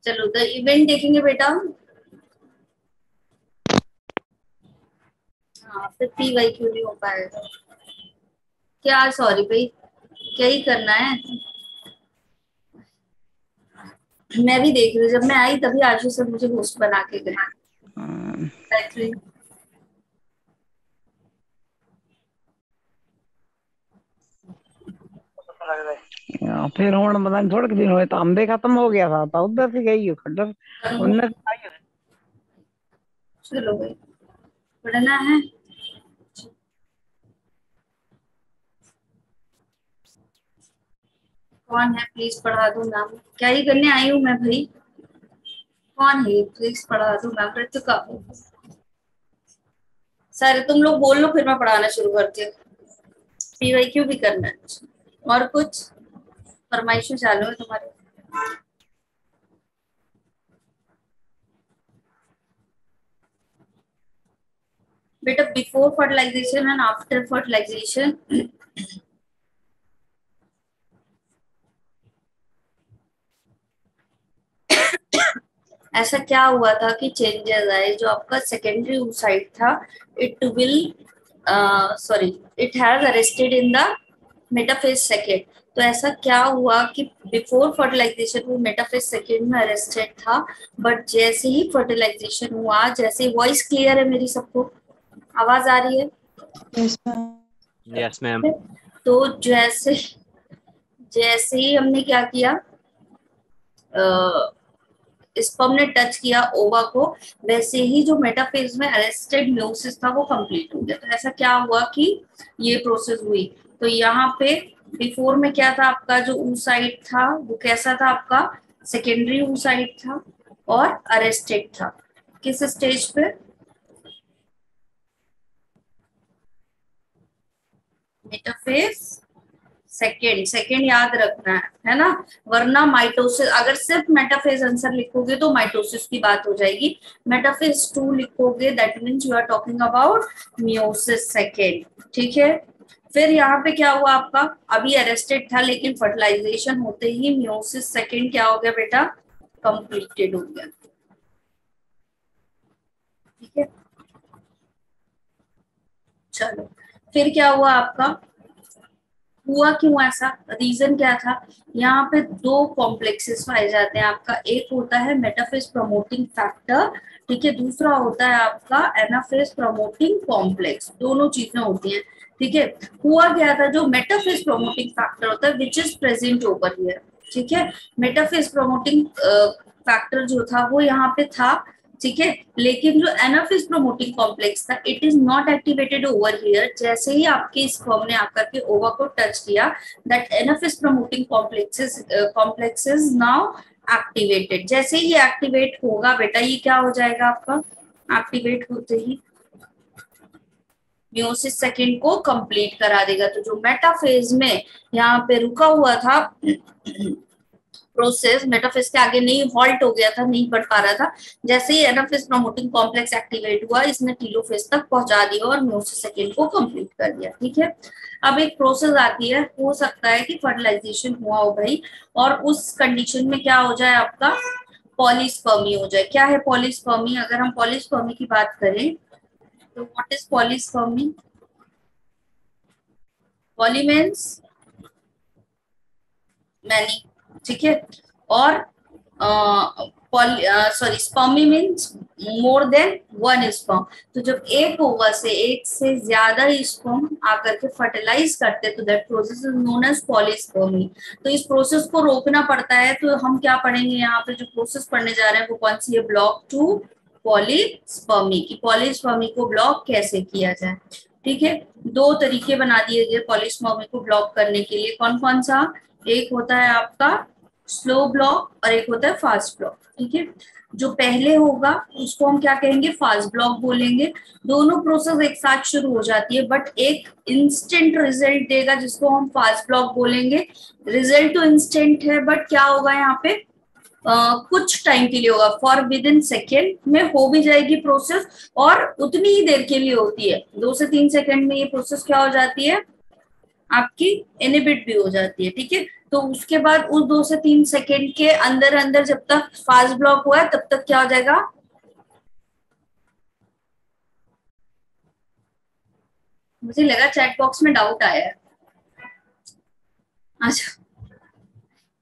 चलो the event देखेंगे बेटा। हाँ फिर पी वाई क्यों नहीं हो पाएगा क्या? सॉरी भाई, क्या ही करना है। मैं भी देख रही हूँ, जब मैं आई तभी आशु सर मुझे होस्ट बना के गए। गायत्री, फिर हूं पता नहीं थोड़े दिन हुए तांबे खत्म हो गया था तो उधर से गई हो खड्डर उनने से आई हो। चलो भाई, पढ़ना है। कौन है प्लीज पढ़ा दो नाम। क्या ही करने आई हूँ मैं भाई। कौन है प्लीज पढ़ा दो मैम। कृतिका सर, तुम लोग बोल लो फिर मैं पढ़ाना शुरू करती हूँ। पीवाई क्यों भी करना है। और कुछ फरमाइशें चालू है तुम्हारे? बेटा before fertilization and after fertilization ऐसा क्या हुआ था कि चेंजेस आए जो आपका सेकेंडरी oocyte था। It will sorry, it has arrested in the metaphase second. तो ऐसा क्या हुआ कि बिफोर फर्टिलाइजेशन वो मेटाफेज सेकेंड में अरेस्टेड था, बट जैसे ही फर्टिलाइजेशन हुआ, जैसे वॉइस क्लियर है मेरी सबको? आवाज आ रही है? Yes ma'am. Yes ma'am. तो जैसे जैसे ही हमने क्या किया, स्पर्म ने टच किया ओवा को, वैसे ही जो मेटाफेज में अरेस्टेड म्योसिस था वो कंप्लीट हो गया। तो ऐसा क्या हुआ कि ये प्रोसेस हुई। तो यहाँ पे बिफोर में क्या था, आपका जो oocyte था वो कैसा था आपका? सेकेंडरी oocyte था और अरेस्टेड था। किस स्टेज पे? Metaphase second. सेकेंड याद रखना है ना, वरना माइटोसिस, अगर सिर्फ मेटाफेज आंसर लिखोगे तो माइटोसिस की बात हो जाएगी। मेटाफेज 2 लिखोगे that means you are talking about meiosis second. ठीक है। फिर यहाँ पे क्या हुआ आपका, अभी अरेस्टेड था लेकिन फर्टिलाइजेशन होते ही मियोसिस सेकेंड क्या हो गया बेटा? कंप्लीटेड हो गया। ठीक है। चलो, फिर क्या हुआ आपका? हुआ क्यों ऐसा, रीजन क्या था? यहाँ पे दो कॉम्प्लेक्सेस पाए जाते हैं आपका। एक होता है मेटाफेज प्रमोटिंग फैक्टर, ठीक है। दूसरा होता है आपका एनाफेज प्रमोटिंग कॉम्प्लेक्स। दोनों चीजें होती हैं। ठीक है। हुआ क्या था, जो मेटाफेज प्रमोटिंग फैक्टर होता है which is present over here. ठीक है। मेटाफेज प्रमोटिंग फैक्टर जो था वो यहाँ पे था। ठीक है। लेकिन जो एनाफेज प्रमोटिंग कॉम्प्लेक्स था it is not activated over here. जैसे ही आपके स्पर्म ने आकर के ओवा को टच किया, that anaphase promoting complexes now activated. जैसे ही एक्टिवेट होगा बेटा, ये क्या हो जाएगा आपका? एक्टिवेट होते ही म्योसिस सेकेंड को कंप्लीट करा देगा। तो जो मेटाफेज में यहाँ पे रुका हुआ था प्रोसेस, मेटाफेज के आगे नहीं, हॉल्ट हो गया था, नहीं बढ़ पा रहा था, जैसे ही एनाफेज प्रमोटिंग कॉम्प्लेक्स एक्टिवेट हुआ इसने टीलोफेज तक पहुंचा दिया और म्योसिस सेकेंड को कंप्लीट कर दिया। ठीक है। अब एक प्रोसेस आती है, हो सकता है कि फर्टिलाइजेशन हुआ हो भाई, और उस कंडीशन में क्या हो जाए आपका? पॉलीस्पर्मी हो जाए। क्या है पॉलीस्पर्मी? अगर हम पॉलीस्पर्मी की बात करें तो what is polyspermy? Poly means many. ठीक है। और sorry, spermy means more than one sperm. तो जब एक ओवा से एक से ज्यादा स्पर्म आकर के फर्टिलाइज करते तो that process is known as polyspermy. तो इस प्रोसेस को रोकना पड़ता है। तो हम क्या पढ़ेंगे यहाँ पे, जो प्रोसेस पढ़ने जा रहे हैं वो कौन सी है? ब्लॉक टू पॉलीस्पर्मी की। पॉलीस्पर्मी को ब्लॉक कैसे किया जाए? ठीक है। दो तरीके बना दिए गए पॉलीस्पर्मी को ब्लॉक करने के लिए। कौन कौन सा? एक होता है आपका स्लो ब्लॉक और एक होता है फास्ट ब्लॉक। ठीक है। जो पहले होगा उसको हम क्या कहेंगे? फास्ट ब्लॉक बोलेंगे। दोनों प्रोसेस एक साथ शुरू हो जाती है बट एक इंस्टेंट रिजल्ट देगा जिसको हम फास्ट ब्लॉक बोलेंगे। रिजल्ट तो इंस्टेंट है बट क्या होगा यहाँ पे? कुछ टाइम के लिए होगा, फॉर विद इन सेकेंड में हो भी जाएगी प्रोसेस, और उतनी ही देर के लिए होती है, 2 से 3 सेकेंड में ये प्रोसेस क्या हो जाती है? आपकी इनहिबिट भी हो जाती है, ठीक है। तो उसके बाद उस 2 से 3 सेकेंड के अंदर अंदर जब तक फास्ट ब्लॉक हुआ है तब तक क्या हो जाएगा, मुझे लगा चैट बॉक्स में डाउट आया है। अच्छा,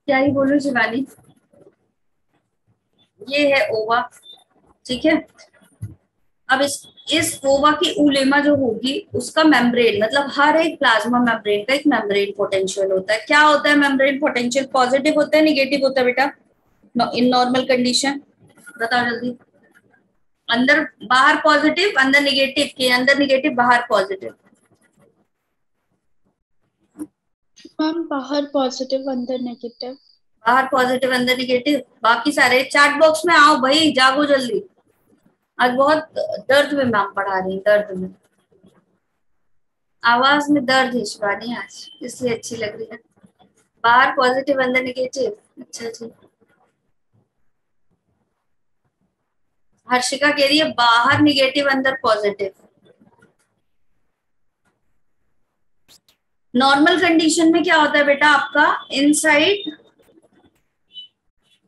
क्या ही बोलूं शिवानी, ये है ओवा, ठीक है। अब इस ओवा की उलेमा जो होगी उसका मेम्ब्रेन, मतलब हर एक प्लाज्मा मेम्ब्रेन का एक मेम्ब्रेन पोटेंशियल होता है। क्या होता है मेम्ब्रेन पोटेंशियल, पॉजिटिव होता है निगेटिव होता है बेटा इन नॉर्मल कंडीशन, बताओ जल्दी। अंदर बाहर पॉजिटिव अंदर निगेटिव, के अंदर निगेटिव बाहर पॉजिटिव। मैम बाहर पॉजिटिव अंदर नेगेटिव। बाहर पॉजिटिव अंदर निगेटिव। बाकी सारे चैट बॉक्स में आओ भाई, जागो जल्दी। आज बहुत दर्द में मैम पढ़ा रही, दर्द में, आवाज में दर्द है शिवानी आज, इसलिए अच्छी लग रही है। बाहर पॉजिटिव अंदर निगेटिव, अच्छा जी। हर्षिका कह रही है बाहर निगेटिव अंदर पॉजिटिव। नॉर्मल कंडीशन में क्या होता है बेटा, आपका इनसाइड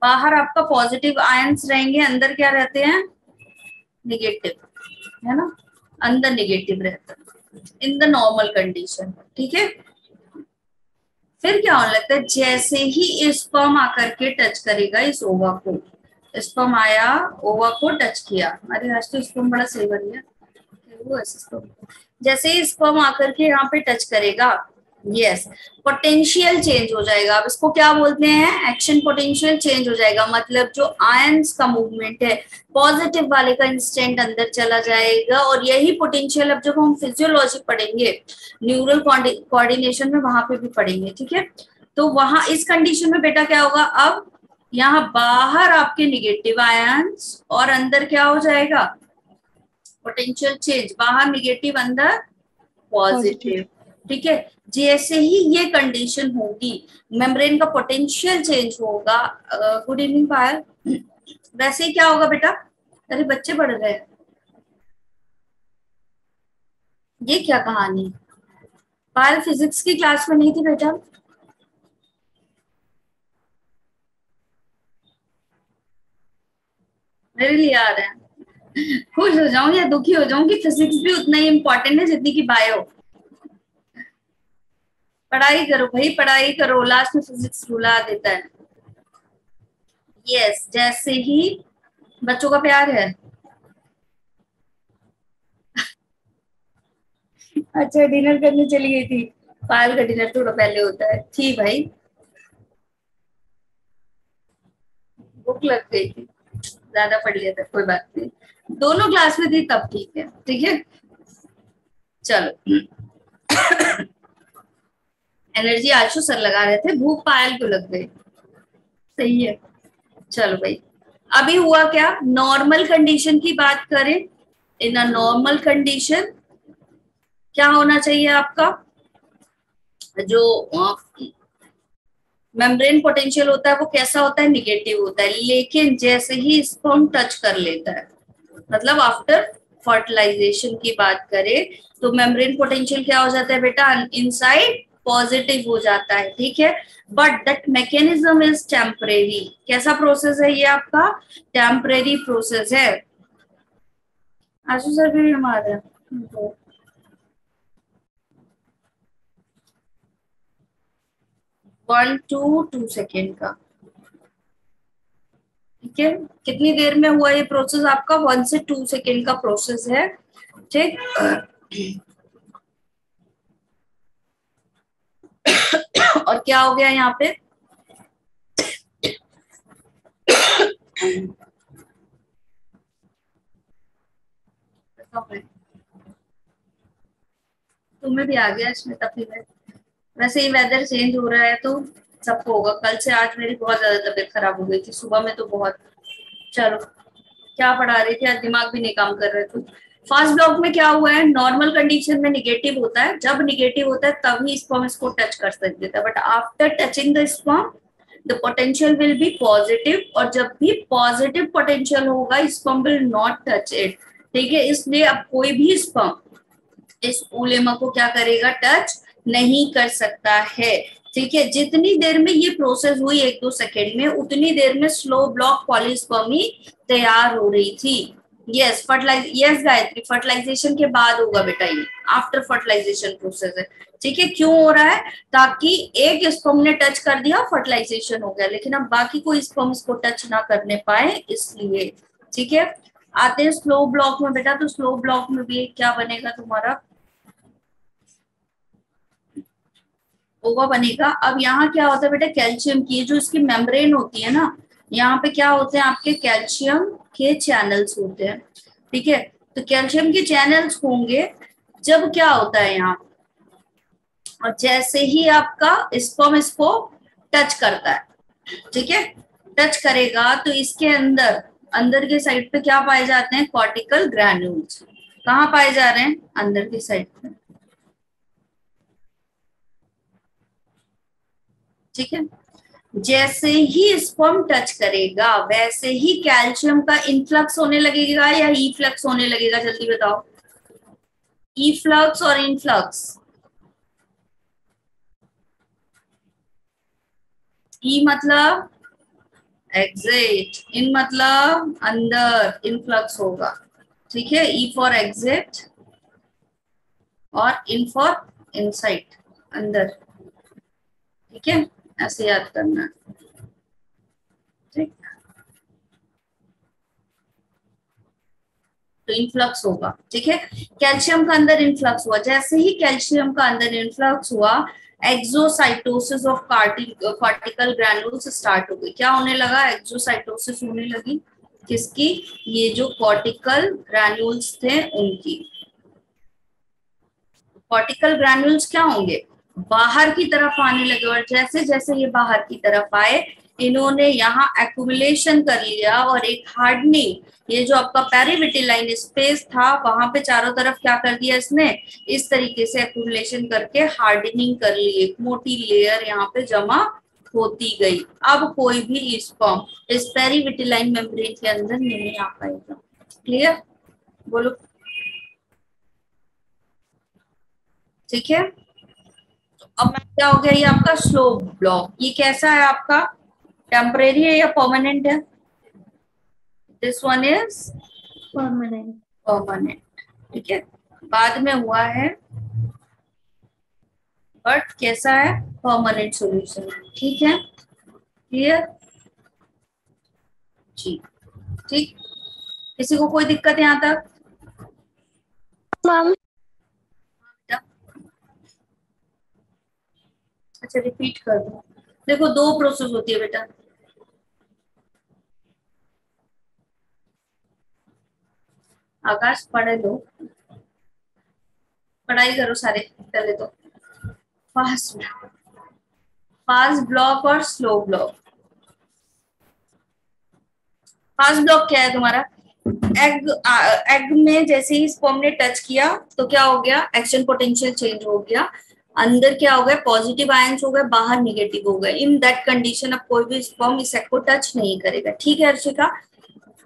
बाहर आपका पॉजिटिव आयंस रहेंगे, अंदर क्या रहते हैं निगेटिव, है ना, अंदर निगेटिव रहता है इन द नॉर्मल कंडीशन, ठीक है। फिर क्या होने लगता है, जैसे ही स्पर्म आकर के टच करेगा इस ओवा को, स्पर्म आया ओवा को टच किया, अरे आज तो स्पर्म बड़ा सही बन गया, जैसे ही स्पर्म आकर के यहाँ पे टच करेगा, यस, पोटेंशियल चेंज हो जाएगा। अब इसको क्या बोलते हैं, एक्शन पोटेंशियल चेंज हो जाएगा, मतलब जो आयंस का मूवमेंट है पॉजिटिव वाले का इंस्टेंट अंदर चला जाएगा। और यही पोटेंशियल अब जब हम फिजियोलॉजी पढ़ेंगे न्यूरल कोऑर्डिनेशन में वहां पे भी पढ़ेंगे, ठीक है। तो वहां इस कंडीशन में बेटा क्या होगा, अब यहाँ बाहर आपके निगेटिव आयंस और अंदर क्या हो जाएगा पोटेंशियल चेंज, बाहर निगेटिव अंदर पॉजिटिव, ठीक है। जैसे ही ये कंडीशन होगी मेम्ब्रेन का पोटेंशियल चेंज होगा। गुड इवनिंग पायल, वैसे ही क्या होगा बेटा, अरे बच्चे पढ़ रहे हैं, ये क्या कहानी, पायल फिजिक्स की क्लास में नहीं थी बेटा, मेरे लिए आ रहे हैं। खुश हो जाऊं या दुखी हो जाऊं कि फिजिक्स भी उतना ही इम्पोर्टेंट है जितनी की बायो। पढ़ाई करो भाई, पढ़ाई करो, लास्ट में फिजिक्स रुला देता है। यस, जैसे ही बच्चों का प्यार है। अच्छा, डिनर करने चली गई थी, पायल का डिनर थोड़ा पहले होता है, थी भाई, भूख लग गई थी, ज्यादा पढ़ लिया था, कोई बात नहीं, दोनों क्लास में थी तब ठीक है, ठीक है। चलो एनर्जी आशु सर लगा रहे थे, भूख पायल को लग गई, सही है। चलो भाई, अभी हुआ क्या, नॉर्मल कंडीशन की बात करें, इन अ नॉर्मल कंडीशन क्या होना चाहिए आपका, जो मेम्ब्रेन पोटेंशियल होता है वो कैसा होता है, निगेटिव होता है। लेकिन जैसे ही स्पर्म टच कर लेता है, मतलब आफ्टर फर्टिलाइजेशन की बात करें, तो मेम्ब्रेन पोटेंशियल क्या हो जाता है बेटा, इनसाइड पॉजिटिव हो जाता है, ठीक है। But that mechanism is temporary, कैसा प्रोसेस है ये आपका, टेम्परेरी प्रोसेस है। आशु सर भी हमारा 1 to 2 सेकेंड का, ठीक है। कितनी देर में हुआ ये प्रोसेस आपका, 1 से 2 सेकेंड का प्रोसेस है, ठीक। और क्या हो गया यहाँ पे, तुम्हें भी आ गया इसमें तकलीफ, वैसे ही वेदर चेंज हो रहा है तो सबको होगा। कल से आज मेरी बहुत ज्यादा तबीयत खराब हो गई थी, सुबह में तो बहुत। चलो, क्या पढ़ा रही थी आज, दिमाग भी नहीं काम कर रहे थे। फर्स्ट ब्लॉक में क्या हुआ है, नॉर्मल कंडीशन में निगेटिव होता है, जब निगेटिव होता है तभी स्पर्म इसको टच कर सकते थे, but after touching the sperm the potential will be positive, और जब भी पॉजिटिव पोटेंशियल होगा sperm will not touch it, ठीक है। इसलिए अब कोई भी स्पर्म इस उलेमा को क्या करेगा, टच नहीं कर सकता है। ठीक है, जितनी देर में ये प्रोसेस हुई 1-2 सेकेंड में, उतनी देर में स्लो ब्लॉक पॉलीस्पर्मी तैयार हो रही थी। यस यस गायत्री, फर्टिलाइजेशन के बाद होगा बेटा, ये आफ्टर फर्टिलाइजेशन प्रोसेस है। ठीक है, क्यों हो रहा है? ताकि एक स्पर्म ने टच कर दिया, फर्टिलाइजेशन हो गया, लेकिन अब बाकी कोई स्पर्म इसको टच ना करने पाए, इसलिए। ठीक है, आते हैं स्लो ब्लॉक में बेटा। तो स्लो ब्लॉक में भी क्या बनेगा तुम्हारा? ओवा बनेगा। अब यहाँ क्या होता है बेटा, कैल्शियम की जो इसकी मेम्ब्रेन होती है ना, यहाँ पे क्या होते हैं आपके कैल्शियम के चैनल्स होते हैं। ठीक है, तो कैल्शियम के चैनल्स होंगे जब क्या होता है यहाँ, और जैसे ही आपका स्पर्म इसको टच करता है, ठीक है, टच करेगा तो इसके अंदर अंदर के साइड पे क्या पाए जाते हैं? Cortical granules. कहाँ पाए जा रहे हैं? अंदर की साइड पे। ठीक है, जैसे ही स्पर्म टच करेगा वैसे ही कैल्शियम का इनफ्लक्स होने लगेगा या ईफ्लक्स होने लगेगा? जल्दी बताओ, ईफ्लक्स और इनफ्लक्स? ई मतलब एग्जिट, इन मतलब अंदर, इनफ्लक्स होगा। ठीक है, ई फॉर एग्जिट और इन फॉर इनसाइड, अंदर। ठीक है, ऐसे याद करना। ठीक, तो इनफ्लक्स होगा। ठीक है, कैल्शियम का अंदर इनफ्लक्स हुआ, जैसे ही कैल्शियम का अंदर इनफ्लक्स हुआ, exocytosis of cortical granules start हो गई। क्या होने लगा? एक्सोसाइटोसिस होने लगी। किसकी? ये जो कॉर्टिकल ग्रैन्यूल्स थे उनकी। कॉर्टिकल ग्रैन्यूल्स क्या होंगे? बाहर की तरफ आने लगे, और जैसे जैसे ये बाहर की तरफ आए, इन्होंने यहाँ एक्यूमुलेशन कर लिया और एक हार्डनिंग, ये जो आपका पेरिविटिलाइन स्पेस था वहां पे चारों तरफ क्या कर दिया इसने? इस तरीके से एक्यूमुलेशन करके हार्डनिंग कर ली, एक मोटी लेयर यहाँ पे जमा होती गई। अब कोई भी स्पर्म इस पेरिविटिलाइन मेम्ब्रेन के अंदर नहीं आ पाएगा। क्लियर? बोलो। ठीक है, अब क्या हो गया? ये आपका स्लो ब्लॉक। ये कैसा है आपका? टेम्परेरी है या परमानेंट है? This one is permanent. Permanent. ठीक है, बाद में हुआ है, बट कैसा है? Permanent solution. ठीक है, क्लियर जी? ठीक, किसी को कोई दिक्कत यहाँ तक? मैम अच्छा, रिपीट कर दो। देखो, दो प्रोसेस होती है बेटा। आकाश पढ़े लो, पढ़ाई करो सारे पहले तो। फास्ट फास्ट ब्लॉक और स्लो ब्लॉक। फास्ट ब्लॉक क्या है तुम्हारा? एग में जैसे ही स्पर्म ने टच किया तो क्या हो गया? एक्शन पोटेंशियल चेंज हो गया। अंदर क्या हो गया? पॉजिटिव आयंस हो गए, बाहर निगेटिव हो गए। इन दैट कंडीशन अब कोई भी स्पर्म इस एग को टच नहीं करेगा। ठीक है अर्शिका?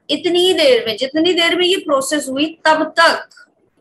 इतनी ही देर में, जितनी देर में ये प्रोसेस हुई, तब तक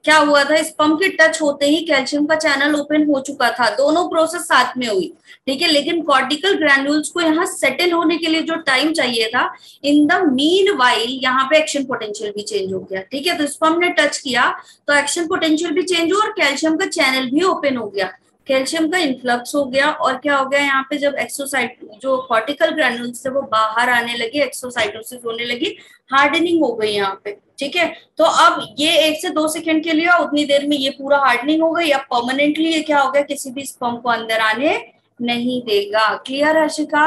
क्या हुआ था? स्पर्म के टच होते ही कैल्शियम का चैनल ओपन हो चुका था। दोनों प्रोसेस साथ में हुई। ठीक है, लेकिन कॉर्टिकल ग्रैन्यूल्स को यहाँ सेटल होने के लिए जो टाइम चाहिए था, इन द मीन वाइल यहाँ पे एक्शन पोटेंशियल भी चेंज हो गया। ठीक है, तो स्पर्म ने टच किया तो एक्शन पोटेंशियल भी चेंज हुआ और कैल्शियम का चैनल भी ओपन हो गया। कैल्शियम का इन्फ्लक्स हो गया, और क्या हो गया यहाँ पे? जब एक्सोसाइट जो कॉर्टिकल ग्रैन्यूल्स थे वो बाहर आने लगे, एक्सोसाइटोसिस होने लगी, हार्डनिंग हो गई यहाँ पे। ठीक है, तो अब ये 1 से 2 सेकंड के लिए, उतनी देर में ये पूरा हार्डनिंग हो गई। अब परमानेंटली ये क्या हो गया? किसी भी स्पर्म को अंदर आने नहीं देगा। Clear Harshika?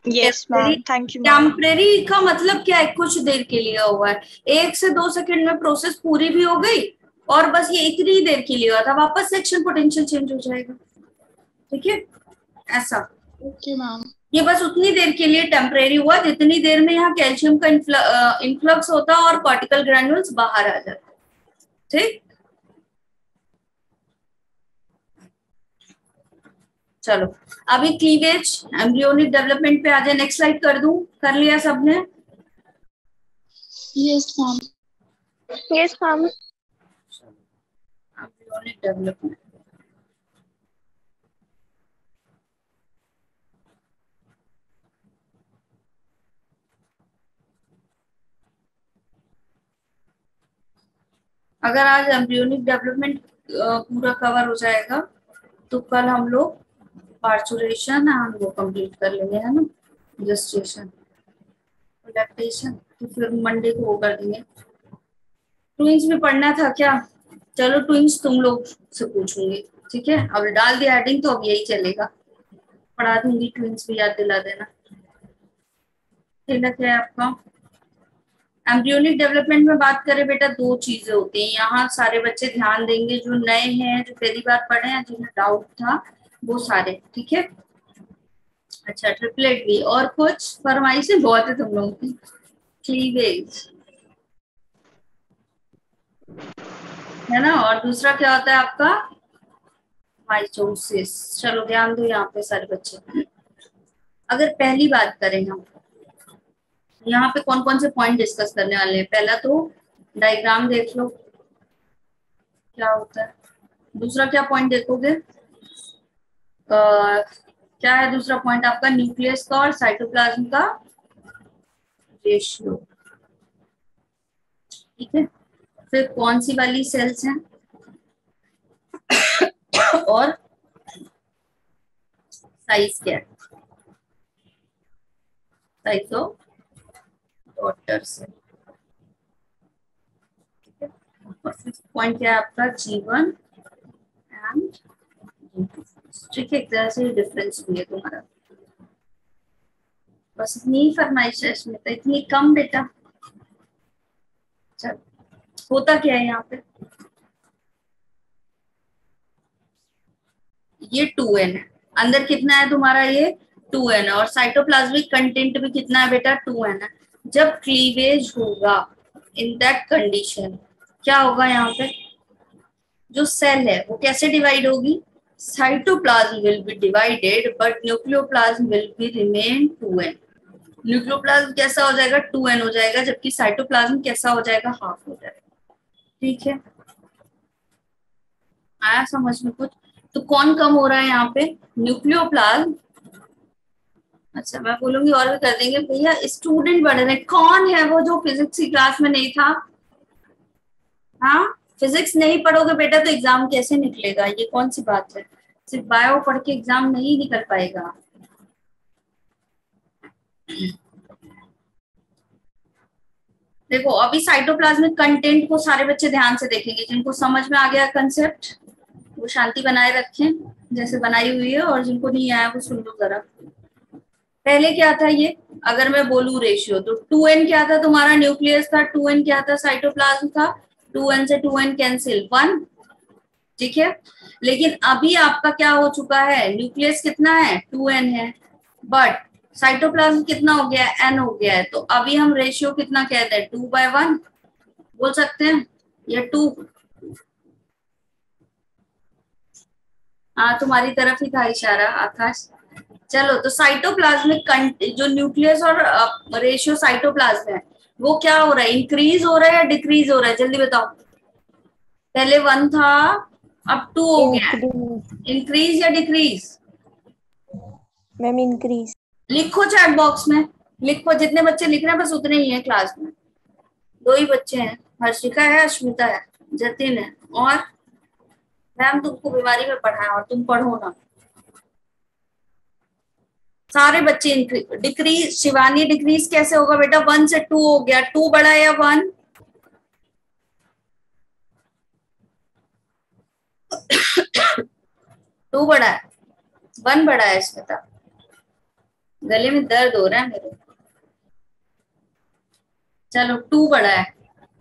Yes ma'am, thank you ma'am. Temporary का मतलब क्या है? कुछ देर के लिए हुआ है। 1 से 2 सेकंड में प्रोसेस पूरी भी हो गई, और बस ये इतनी देर के लिए हुआ था, वापस से एक्शन पोटेंशियल चेंज हो जाएगा। ठीक है, ऐसा। Okay ma'am. ये बस उतनी देर के लिए टेम्परेरी हुआ जितनी देर में यहाँ कैल्शियम का इन्फ्लक्स होता और कॉर्टिकल ग्रैन्यूल्स बाहर आ जाते। ठीक, चलो अभी क्लीवेज एम्ब्रियोनिक डेवलपमेंट पे आ जाए। नेक्स्ट स्लाइड कर दूं? कर लिया सबने? Yes ma'am. Yes ma'am. Embryonic development. अगर आज एम्ब्रियोनिक डेवलपमेंट पूरा कवर हो जाएगा तो कल हम लोग पार्चुरेशन एंड वो कंप्लीट कर लेंगे, है ना, जेस्टेशन, लैक्टेशन, तो फिर मंडे को वो कर देंगे। ट्विंस भी पढ़ना था क्या? चलो ट्विंस तुम लोग से पूछूंगी, ठीक है। अब डाल दिया हेडिंग तो अब यही चलेगा, पढ़ा दूंगी। ट्विंस भी याद दिला देना। क्या है आपका एम्ब्रियोनिक डेवलपमेंट में बात करें बेटा, दो चीजें होती हैं। यहाँ सारे बच्चे ध्यान देंगे जो नए हैं, जो पहली बार पढ़े हैं, जिन्हें डाउट था, वो सारे, ठीक है। अच्छा, ट्रिपलेट भी, और कुछ फरमाइशें बहुत है तुम लोगों की। क्लीवेज, है ना, और दूसरा क्या होता है आपका माइटोसिस। चलो ध्यान दो यहाँ पे सारे बच्चे। अगर पहली बात करें हम, यहाँ पे कौन कौन से पॉइंट डिस्कस करने वाले हैं। पहला तो डायग्राम देख लो क्या होता है। दूसरा क्या पॉइंट देखोगे, क्या है दूसरा पॉइंट आपका, न्यूक्लियस का और साइटोप्लाज्म का रेशियो, ठीक है। फिर कौन सी वाली सेल्स हैं और साइज क्या है, साइज ऑफ डॉटर सेल, ठीक है। और फिफ्थ पॉइंट क्या है आपका, जीवन एंड, ठीक है। एक तरह से डिफरेंस भी है तुम्हारा। बस इतनी फरमाइश है इसमें, तो इतनी कम बेटा। चल, होता क्या है यहाँ पे, ये 2n है, अंदर कितना है तुम्हारा, ये 2n है, और साइटोप्लाज्मिक कंटेंट भी कितना है बेटा, 2n है। जब क्लीवेज होगा इन दैट कंडीशन, क्या होगा यहाँ पे, जो सेल है वो कैसे डिवाइड होगी, cytoplasm will be divided but nucleoplasm will be remain 2n। Nucleoplasm कैसा हो जाएगा, 2n हो जाएगा, जबकि साइटोप्लाज्म कैसा हो जाएगा, हाफ हो जाएगा, ठीक है। आया समझ में कुछ? तो कौन कम हो रहा है यहाँ पे, न्यूक्लियोप्लाज्म। अच्छा, मैं बोलूंगी और भी कर देंगे भैया, स्टूडेंट बढ़ रहे, कौन है वो जो फिजिक्स की क्लास में नहीं था। हाँ, फिजिक्स नहीं पढ़ोगे बेटा तो एग्जाम कैसे निकलेगा, ये कौन सी बात है। सिर्फ बायो पढ़ के एग्जाम नहीं निकल पाएगा। देखो अभी साइटोप्लाज्मिक कंटेंट को सारे बच्चे ध्यान से देखेंगे, जिनको समझ में आ गया कंसेप्ट वो शांति बनाए रखें जैसे बनाई हुई है, और जिनको नहीं आया वो सुन लो जरा। पहले क्या था ये, अगर मैं बोलूं रेशियो, तो 2n क्या था तुम्हारा, न्यूक्लियस था, 2n क्या था, साइटोप्लाज्म था, 2n से 2n कैंसिल 1, ठीक है। लेकिन अभी आपका क्या हो चुका है, न्यूक्लियस कितना है, 2n है, बट साइटोप्लाज्म कितना हो गया है, n हो गया है। तो अभी हम रेशियो कितना कहते हैं, 2/1 बोल सकते हैं, या 2। हाँ, तुम्हारी तरफ ही था इशारा आकाश। चलो, तो साइटोप्लाज्मिक जो न्यूक्लियस और रेशियो साइटोप्लाज्म है वो क्या हो रहा है, इंक्रीज हो रहा है या डिक्रीज हो रहा है, जल्दी बताओ। पहले 1 था, अब 2 हो गया है, इंक्रीज या डिक्रीज, मैम इंक्रीज। लिखो चैट बॉक्स में, लिखो, जितने बच्चे लिख रहे हैं बस उतने ही हैं क्लास में। 2 ही बच्चे हैं, हर्षिका है, अश्मिता है, जतिन है, और मैम तुमको बीमारी में पढ़ाया और तुम पढ़ो ना। सारे बच्चे डिक्रीज, शिवानी डिक्रीज कैसे होगा बेटा, 1 से 2 हो गया, 2 बड़ा या 1, 2 बड़ा है, 1 बड़ा है, स्मिता गले में दर्द हो रहा है मेरे। चलो 2 बड़ा है,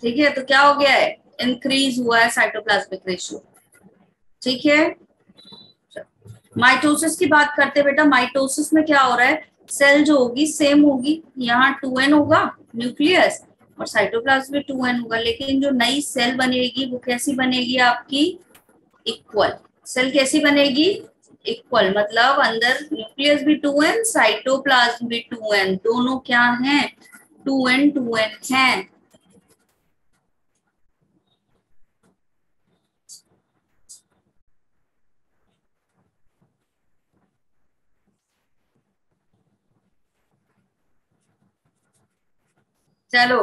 ठीक है। तो क्या हो गया है, इंक्रीज हुआ है साइटोप्लाज्मिक रेशियो, ठीक है। माइटोसिस की बात करते हैं बेटा, माइटोसिस में क्या हो रहा है, सेल जो होगी सेम होगी, यहाँ 2n होगा न्यूक्लियस, और साइटोप्लाज्म में 2n होगा, लेकिन जो नई सेल बनेगी वो कैसी बनेगी आपकी, इक्वल। सेल कैसी बनेगी, इक्वल, मतलब अंदर न्यूक्लियस भी 2n, साइटोप्लाज्म भी 2n, दोनों क्या हैं, 2n 2n हैं। चलो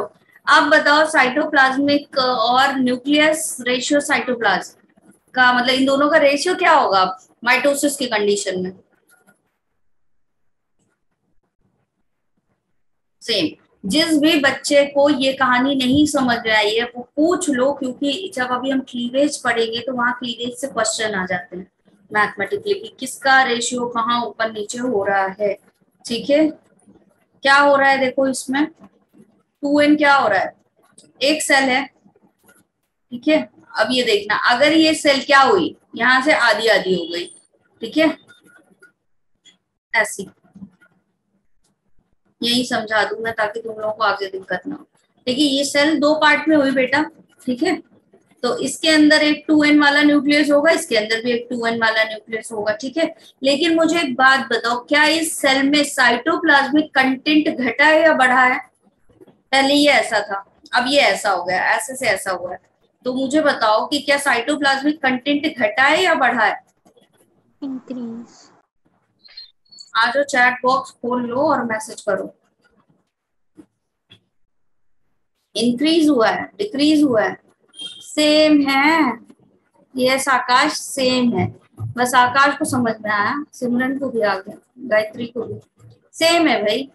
अब बताओ साइटोप्लाज्मिक और न्यूक्लियस रेशियो साइटोप्लाज्म का मतलब इन दोनों का रेशियो क्या होगा माइटोसिस की कंडीशन में? सेम। जिस भी बच्चे को ये कहानी नहीं समझ में आई है वो पूछ लो, क्योंकि जब अभी हम क्लीवेज पढ़ेंगे तो वहां क्लीवेज से क्वेश्चन आ जाते हैं मैथमेटिकली कि किसका रेशियो कहाँ ऊपर नीचे हो रहा है। ठीक है, क्या हो रहा है देखो इसमें 2n क्या हो रहा है, एक सेल है। ठीक है, अब ये देखना अगर ये सेल क्या हुई यहां से आधी आधी हो गई, ठीक है ऐसी, यही समझा दूं मैं ताकि तुम लोगों को आगे दिक्कत ना हो। देखिए ये सेल दो पार्ट में हुई बेटा, ठीक है, तो इसके अंदर एक 2n वाला न्यूक्लियस होगा, इसके अंदर भी एक 2n वाला न्यूक्लियस होगा, ठीक है। लेकिन मुझे एक बात बताओ, क्या इस सेल में साइटोप्लाज्मिक कंटेंट घटा है या बढ़ा है? पहले ये ऐसा था, अब ये ऐसा हो गया, ऐसे से ऐसा हुआ है, तो मुझे बताओ कि क्या साइटोप्लाज्मिक कंटेंट घटा है या बढ़ा है? इंक्रीज। आज जो चैट बॉक्स खोल लो और मैसेज करो, इंक्रीज हुआ है डिक्रीज हुआ है? सेम है, यस आकाश सेम है। बस आकाश को समझ में आया, सिमरन को भी आ गया, गायत्री को भी सेम है भाई।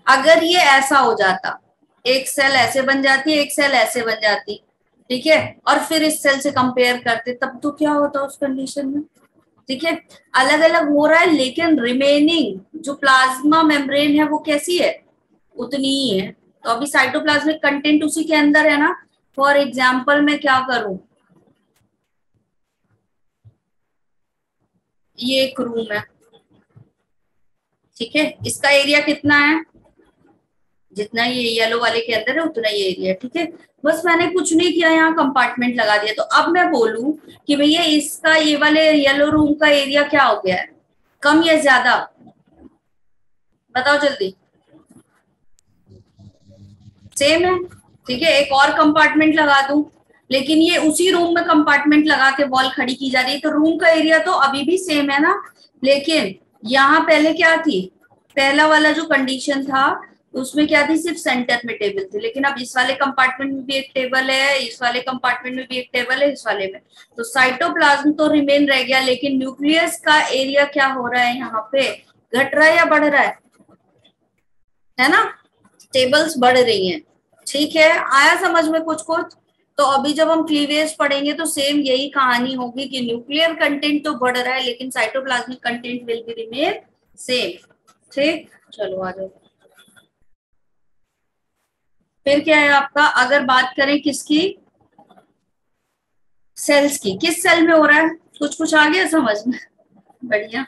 अगर ये ऐसा हो जाता, एक सेल ऐसे बन जाती एक सेल ऐसे बन जाती, ठीक है, और फिर इस सेल से कंपेयर करते तब तो क्या होता उस कंडीशन में? ठीक है, अलग अलग हो रहा है लेकिन रिमेनिंग जो प्लाज्मा मेम्ब्रेन है वो कैसी है, उतनी ही है। तो अभी साइटोप्लाज्मिक कंटेंट उसी के अंदर है ना। फॉर एग्जाम्पल मैं क्या करूं, ये एक रूम है, ठीक है, इसका एरिया कितना है, जितना ये येलो वाले के अंदर है उतना ये एरिया, ठीक है। बस मैंने कुछ नहीं किया, यहाँ कंपार्टमेंट लगा दिया। तो अब मैं बोलूं कि भैया इसका ये वाले येलो रूम का एरिया क्या हो गया है, कम या ज्यादा, बताओ जल्दी। सेम है, ठीक है। एक और कंपार्टमेंट लगा दूं, लेकिन ये उसी रूम में कंपार्टमेंट लगा के वॉल खड़ी की जा रही है, तो रूम का एरिया तो अभी भी सेम है ना। लेकिन यहाँ पहले क्या थी, पहला वाला जो कंडीशन था उसमें क्या थी, सिर्फ सेंटर में टेबल थी, लेकिन अब इस वाले कंपार्टमेंट में भी एक टेबल है, इस वाले कंपार्टमेंट में भी एक टेबल है, इस वाले में। तो साइटोप्लाज्म तो रिमेन रह गया, लेकिन न्यूक्लियस का एरिया क्या हो रहा है यहाँ पे, घट रहा है या बढ़ रहा है ना, टेबल्स बढ़ रही हैं। ठीक है, आया समझ में कुछ कुछ? तो अभी जब हम क्लीवेज पढ़ेंगे तो सेम यही कहानी होगी कि न्यूक्लियर कंटेंट तो बढ़ रहा है लेकिन cytoplasmic content will be remain same. ठीक, चलो आ जाओ। फिर क्या है आपका, अगर बात करें किसकी, सेल्स की, किस सेल में हो रहा है, कुछ कुछ आ गया समझ में? बढ़िया,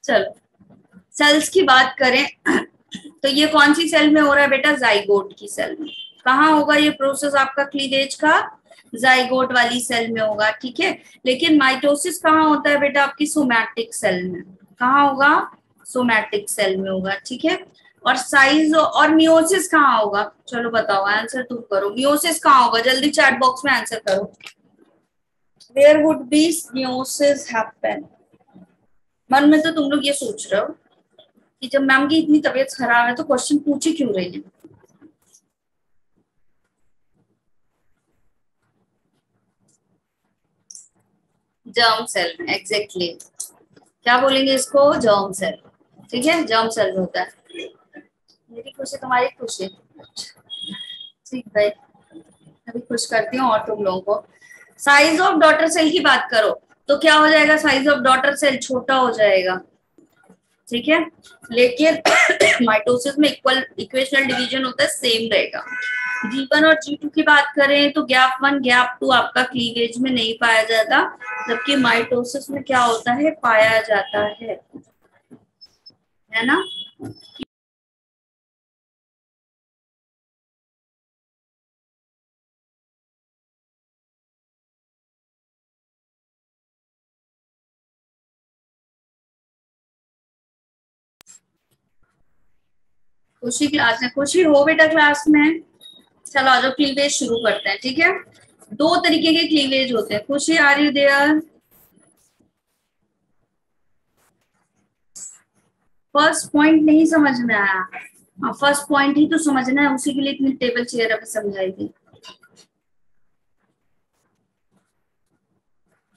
चलो सेल्स की बात करें तो ये कौन सी सेल में हो रहा है बेटा, जाइगोट की सेल में। कहाँ होगा ये प्रोसेस आपका क्लीवेज का, जाइगोट वाली सेल में होगा, ठीक है। लेकिन माइटोसिस कहाँ होता है बेटा, आपकी सोमैटिक सेल में। कहाँ होगा, सोमैटिक सेल में होगा, ठीक है। और साइज और मियोसिस कहाँ होगा, चलो बताओ, आंसर तुम करो, मियोसिस कहाँ होगा, जल्दी चैट बॉक्स में आंसर करो। Where would be meiosis happen? मन में तो तुम लोग ये सोच रहे हो कि जब मैम की इतनी तबीयत खराब है तो क्वेश्चन पूछ ही क्यों रही है। जर्म सेल में, एग्जैक्टली क्या बोलेंगे इसको, जर्म सेल, ठीक है, जर्म सेल में होता है। मेरी खुशी तुम्हारी खुशी, ठीक भाई, अभी खुश करती हूँ। और तुम लोगों को साइज ऑफ डॉटर सेल की बात करो तो क्या हो जाएगा, साइज ऑफ डॉटर सेल छोटा हो जाएगा, ठीक है। लेकिन माइटोसिस में इक्वेशनल डिवीजन होता है, सेम रहेगा। G1 और G2 की बात करें तो गैप 1 गैप 2 आपका क्लीवेज में नहीं पाया जाता, जबकि माइटोसिस में क्या होता है, पाया जाता है ना। खुशी क्लास है, खुशी हो बेटा क्लास में? चलो आ जाओ, क्लीवेज शुरू करते हैं, ठीक है। दो तरीके के क्लीवेज होते हैं। Khushi are you there? First point नहीं समझ में आया, फर्स्ट पॉइंट ही तो समझना है, उसी के लिए इतनी टेबल चेयर अभी समझाई थी।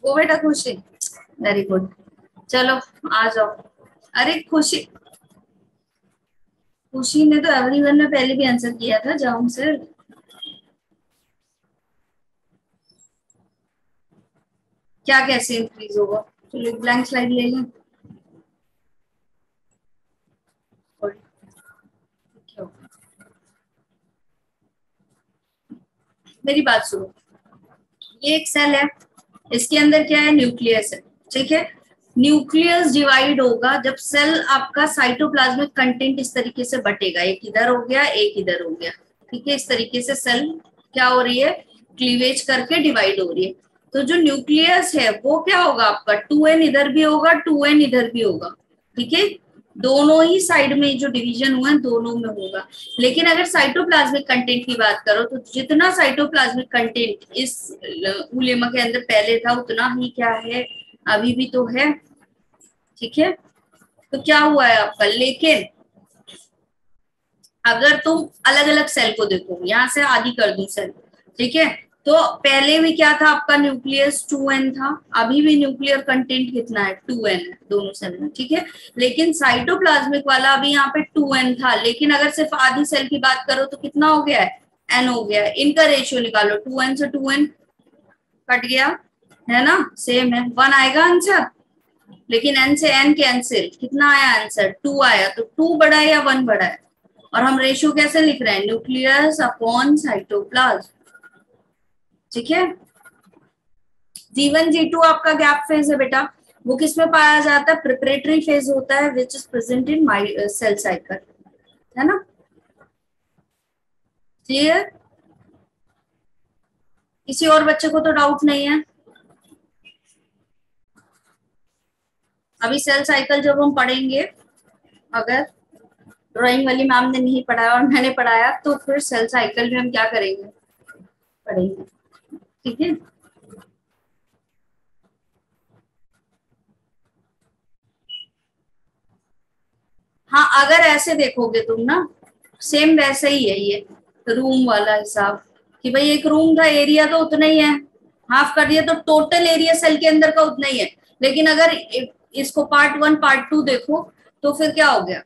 वो बेटा खुशी, वेरी गुड, चलो आ जाओ। अरे खुशी, खुशी ने तो एवरीवन में पहले भी आंसर किया था, जाऊं सर। क्या कैसे इंक्रीज होगा? चलो एक ब्लैंक स्लाइड ले लें। मेरी बात सुनो, ये एक सेल है, इसके अंदर क्या है? न्यूक्लियस है, ठीक है। न्यूक्लियस डिवाइड होगा जब सेल आपका साइटोप्लाज्मिक कंटेंट इस तरीके से बटेगा, एक इधर हो गया एक इधर हो गया, ठीक है। इस तरीके से सेल क्या हो रही है? क्लीवेज करके डिवाइड हो रही है। तो जो न्यूक्लियस है वो क्या होगा आपका? 2n इधर भी होगा 2n इधर भी होगा, ठीक है। दोनों ही साइड में जो डिवीजन हुआ है दोनों में होगा। लेकिन अगर साइटोप्लाज्मिक कंटेंट की बात करो तो जितना साइटोप्लाज्मिक कंटेंट इस उलेमा के अंदर पहले था उतना ही क्या है? अभी भी तो है, ठीक है। तो क्या हुआ है आपका? लेकिन अगर तुम अलग अलग सेल को देखो, यहां से आदि कर दूं सेल, ठीक है। तो पहले भी क्या था आपका? न्यूक्लियस 2n था, अभी भी न्यूक्लियर कंटेंट कितना है? 2n है दोनों सेल में, ठीक है। लेकिन साइटोप्लाज्मिक वाला अभी यहाँ पे 2n था, लेकिन अगर सिर्फ आधी सेल की बात करो तो कितना हो गया है? n हो गया है। इनका रेशियो निकालो, 2n से 2n कट गया है ना, सेम है, 1 आएगा आंसर। लेकिन n से n कैंसिल, कितना आया आंसर? 2 आया। तो 2 बड़ा है या 1 बड़ा है? और हम रेशियो कैसे लिख रहे हैं? न्यूक्लियस अपॉन साइटोप्लाज्म, ठीक है। G1 G2 आपका गैप फेज है बेटा, वो किस में पाया जाता है? प्रिपरेटरी फेज होता है, which is present in cell cycle, है ना। क्लियर? किसी और बच्चे को तो डाउट नहीं है? अभी सेल साइकिल जब हम पढ़ेंगे, अगर ड्राइंग वाली मैम ने नहीं पढ़ाया और मैंने पढ़ाया तो फिर सेल साइकिल में हम क्या करेंगे? पढ़ेंगे, ठीक है। हाँ, अगर ऐसे देखोगे तुम ना, सेम वैसे ही है ये रूम वाला हिसाब, कि भाई एक रूम का एरिया तो उतना ही है, हाफ कर दिया तो टोटल एरिया सेल के अंदर का उतना ही है। लेकिन अगर इसको पार्ट 1 पार्ट 2 देखो तो फिर क्या हो गया?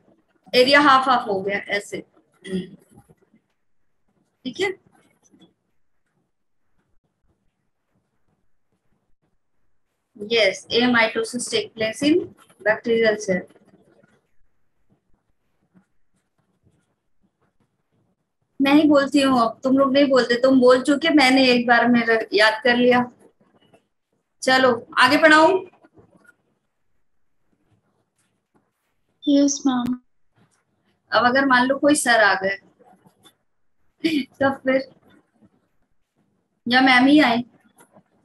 एरिया हाफ हाफ हो गया ऐसे, ठीक है। Yes, a mitosis take place in bacterial cell. मैं ही बोलती हूँ, अब तुम लोग नहीं बोलते, तुम बोल चुके, मैंने एक बार में याद कर लिया। चलो आगे पढ़ाऊं? Yes ma'am. अब अगर मान लो कोई सर आ गए तो फिर, या मैम ही आए,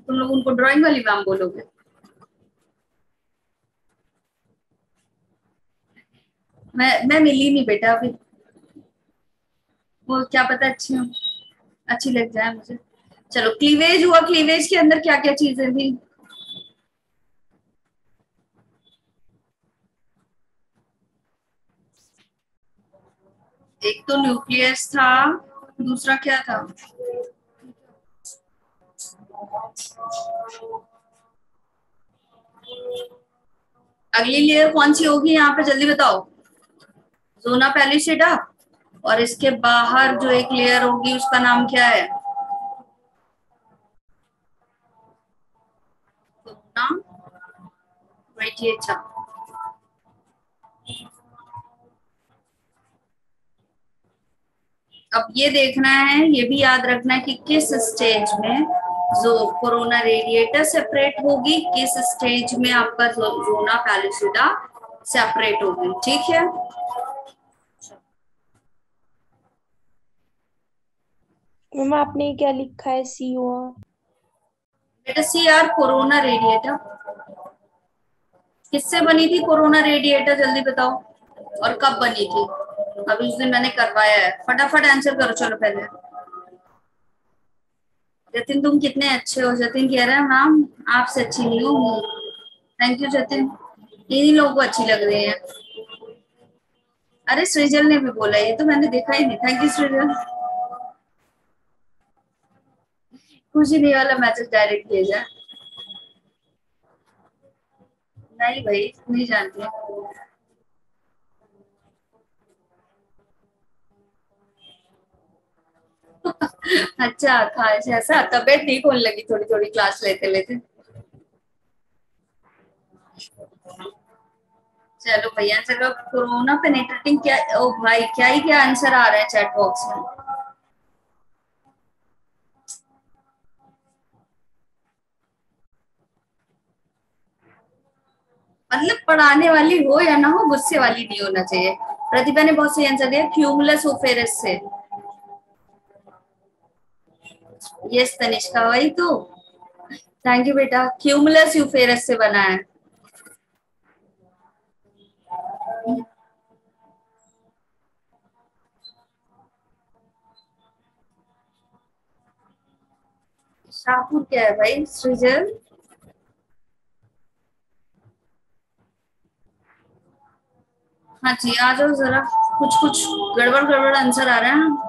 तुम लोग उनको ड्राइंग वाली मैम बोलोगे? मैं मिली नहीं बेटा अभी, वो क्या पता अच्छी लग जाए मुझे। चलो क्लीवेज हुआ, क्लीवेज के अंदर क्या क्या चीजें थी? एक तो न्यूक्लियस था, दूसरा क्या था? अगली लेयर कौन सी होगी यहाँ पे, जल्दी बताओ? जोना पैलिसिडा, और इसके बाहर जो एक लेयर होगी उसका नाम क्या है? जोना रेडिएटा। अब ये देखना है, ये भी याद रखना है कि किस स्टेज में जो कोरोना रेडिएटर सेपरेट होगी, किस स्टेज में आपका जोना पैलिसिडा सेपरेट होगी, ठीक है। मम्मा आपने क्या लिखा है? COR? बेटा CR कोरोना रेडिएटर। किससे बनी थी कोरोना रेडिएटर, जल्दी बताओ, और कब बनी थी? अभी उस दिन मैंने करवाया है, फटाफट आंसर करो। चलो पहले जतिन, तुम कितने अच्छे हो। जतिन कह रहा है मैम आपसे अच्छी नहीं हूँ। थैंक यू जतिन, इन्हीं लोगों को अच्छी लग रही है। अरे सृजल ने भी बोला, ये तो मैंने देखा ही नहीं। थैंक यू सृजल। कुछ ही नहीं वाला मैसेज डायरेक्ट भेजा। नहीं भाई नहीं जानती। अच्छा खास ऐसा, तबीयत ठीक होने लगी थोड़ी थोड़ी क्लास लेते लेते। चलो भैया चलो, कोरोना पेनिट्रेटिंग क्या, ओ भाई क्या ही क्या आंसर आ रहा है चैट बॉक्स में। मतलब पढ़ाने वाली हो या ना हो, गुस्से वाली नहीं होना चाहिए। प्रतिभा ने बहुत सही आंसर दिया, क्यूमुलस ओफेरस से। यस तनिष्का, वही तो। थैंक यू बेटा, क्यूमुलस यूफेरस से बना है। शाहपुर क्या है भाई सृजल? हाँ जी आ जाओ जरा, कुछ कुछ गड़बड़ गड़बड़ आंसर आ रहा है।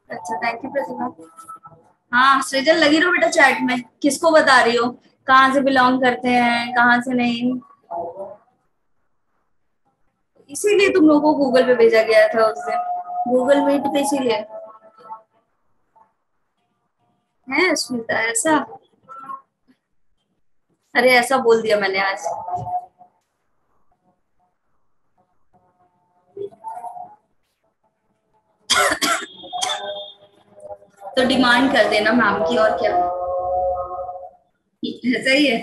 अच्छा थैंक यू प्रतिभा। हाँ सृजल लगी रहो बेटा चैट में, किसको बता रही हो कहाँ से बिलोंग करते हैं कहाँ से नहीं। इसीलिए तुम लोगों को गूगल पे भेजा गया था उस दिन, गूगल मीट पे, इसीलिए है स्मिता ऐसा। अरे ऐसा बोल दिया मैंने आज। तो डिमांड कर देना मैम की, और क्या। ऐसा ही है।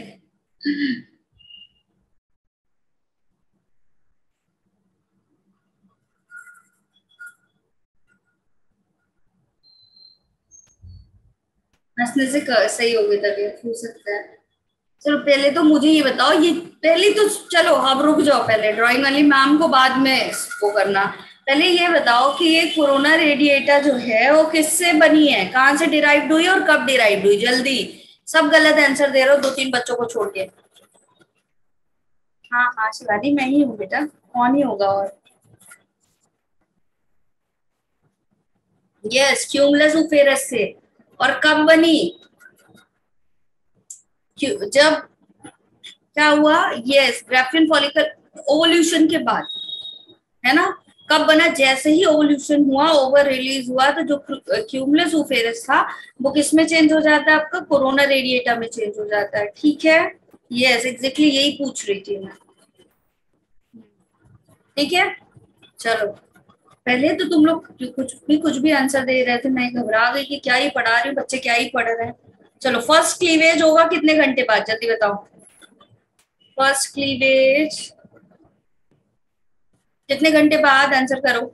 हंसने से सही होगी तबीयत, हो सकता है। चलो पहले तो मुझे ये बताओ, ये पहले तो चलो अब रुक जाओ, पहले ड्राइंग वाली मैम को बाद में वो करना। पहले ये बताओ कि ये कोरोना रेडिएटा जो है वो किससे बनी है, कहाँ से डिराइव्ड हुई और कब डिराइव्ड हुई, जल्दी। सब गलत आंसर दे रहे हो, दो तीन बच्चों को छोड़ के। हाँ हाँ शिवानी मैं ही हूँ बेटा, कौन ही होगा और। यस क्यूमुलस ओफेरस से। और कब बनी, जब क्या हुआ, यस ग्राफियन फॉलिकल ओवल्यूशन के बाद, है ना। कब बना, जैसे ही ओवल्यूशन हुआ, ओवर रिलीज हुआ, तो जो क्यूमुलस ओफेरस था वो किस में चेंज हो जाता है आपका, कोरोना रेडिएटा में चेंज हो जाता है, ठीक है। यस एग्जैक्टली यही पूछ रही थी मैं। ठीक है चलो, पहले तो तुम लोग कुछ भी आंसर दे रहे थे, मैं घबरा गई कि क्या ही पढ़ा रही हूँ, बच्चे क्या ही पढ़ रहे हैं। चलो फर्स्ट क्लीवेज होगा कितने घंटे बाद, जल्दी बताओ। फर्स्ट क्लीवेज कितने घंटे बाद, आंसर करो।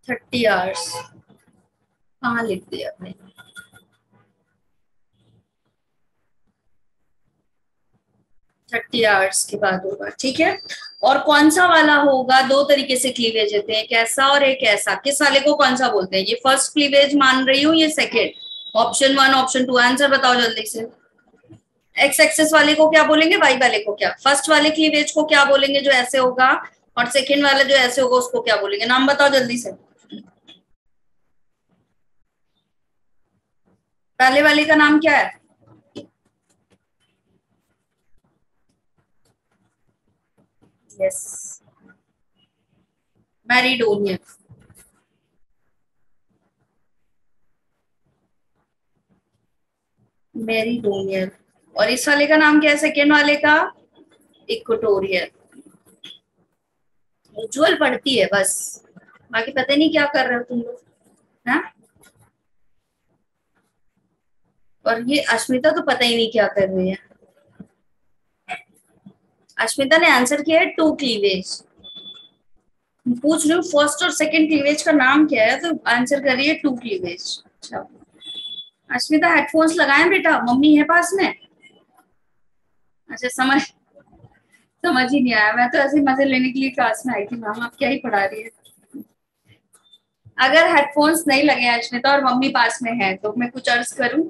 थर्टी आवर्स कहाँ लिख दिया आपने। 30 आवर्स के बाद होगा, ठीक है। और कौन सा वाला होगा, दो तरीके से क्लीवेज होते हैं, एक ऐसा और एक ऐसा, किस वाले को कौन सा बोलते हैं, ये फर्स्ट क्लीवेज मान रही हूँ, ये second, option one option two, answer बताओ जल्दी से। एक्स एक्सेस वाले को क्या बोलेंगे, वाई वाले को क्या, फर्स्ट वाले क्लीवेज को क्या बोलेंगे जो ऐसे होगा, और सेकेंड वाला जो ऐसे होगा उसको क्या बोलेंगे, नाम बताओ जल्दी से। पहले वाले का नाम क्या है, यस मैरीडोनियन। मैरीडोनियन। और इस वाले का नाम क्या है, सेकेंड वाले का, इक्वेटोरियल। उज्जवल पढ़ती है बस, बाकी पता नहीं क्या कर रहे हो तुम लोग, है। और ये अश्मिता तो पता ही नहीं क्या कर रही है। अश्मिता ने आंसर किया है टू क्लीवेज। पूछ रही हूँ फर्स्ट और सेकंड क्लीवेज का नाम क्या है, तो आंसर कर रही है टू क्लीवेज। अच्छा अश्मिता हेडफोन्स लगाएं बेटा, मम्मी है पास में। अच्छा समझ समझ ही नहीं आया, मैं तो ऐसे मजे लेने के लिए क्लास में आई थी। मैम आप क्या ही पढ़ा रही है। अगर हेडफोन्स नहीं लगे अश्मिता और मम्मी पास में है तो मैं कुछ अर्ज करूं?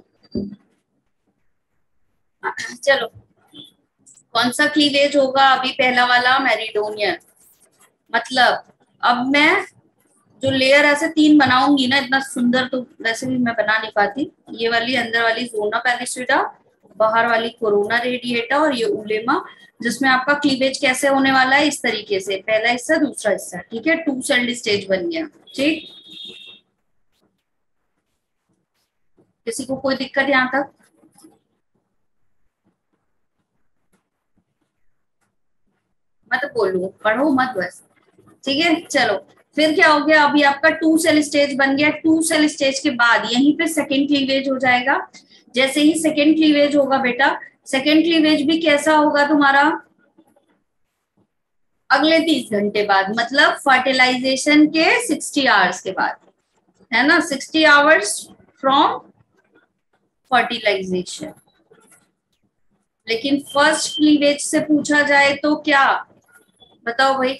चलो, कौन सा क्लीवेज होगा अभी? पहला वाला मेरिडोनियन। मतलब अब मैं जो लेयर ऐसे 3 बनाऊंगी ना, इतना सुंदर तो वैसे भी मैं बना नहीं पाती। ये वाली अंदर वाली जोना पैलिसिडा, बाहर वाली कोरोना रेडिएटा, और ये उलेमा, जिसमें आपका क्लीवेज कैसे होने वाला है, इस तरीके से, पहला हिस्सा दूसरा हिस्सा, ठीक है। 2 सेल्ड स्टेज बन गया, ठीक। किसी को कोई दिक्कत यहाँ तक? मत बोलूं, पढ़ो मत बस, ठीक है। चलो, फिर क्या हो गया? अभी आपका 2 सेल स्टेज बन गया। 2 सेल स्टेज के बाद यहीं पे सेकेंड क्लीवेज हो जाएगा। जैसे ही सेकेंड क्लीवेज होगा बेटा, सेकेंड क्लीवेज भी कैसा होगा तुम्हारा? अगले 30 घंटे बाद, मतलब फर्टिलाइजेशन के 60 आवर्स के बाद, है ना। 60 आवर्स फ्रॉम फर्टिलाइजेशन। लेकिन फर्स्ट क्लीवेज से पूछा जाए तो क्या बताओ भाई?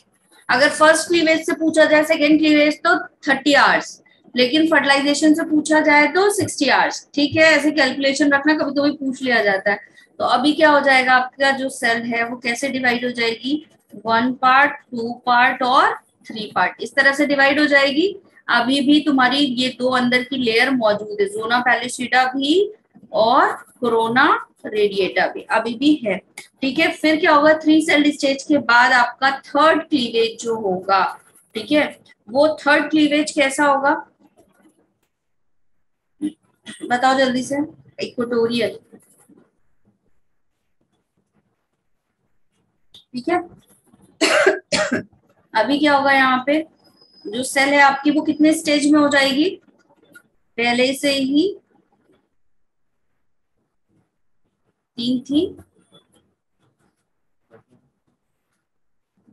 अगर फर्स्ट क्लीवेज से पूछा जाए सेकेंड क्लीवेज तो 30 आवर्स, लेकिन फर्टिलाइजेशन से पूछा जाए तो 60 आवर्स, ठीक है। ऐसे कैलकुलेशन रखना, कभी कभी पूछ लिया जाता है। तो अभी क्या हो जाएगा? आपका जो सेल है वो कैसे डिवाइड हो जाएगी? 1 पार्ट, 2 पार्ट और 3 पार्ट, इस तरह से डिवाइड हो जाएगी। अभी भी तुम्हारी ये 2 अंदर की लेयर मौजूद है, जोना पैलिसिडा भी और कोरोना रेडिएटा भी अभी भी है, ठीक है। फिर क्या होगा? 3 सेल स्टेज के बाद आपका थर्ड क्लीवेज जो होगा, ठीक है, वो थर्ड क्लीवेज कैसा होगा? बताओ जल्दी से। इक्वेटोरियल, ठीक है। अभी क्या होगा? यहाँ पे जो सेल है आपकी वो कितने स्टेज में हो जाएगी? पहले से ही 3 थी,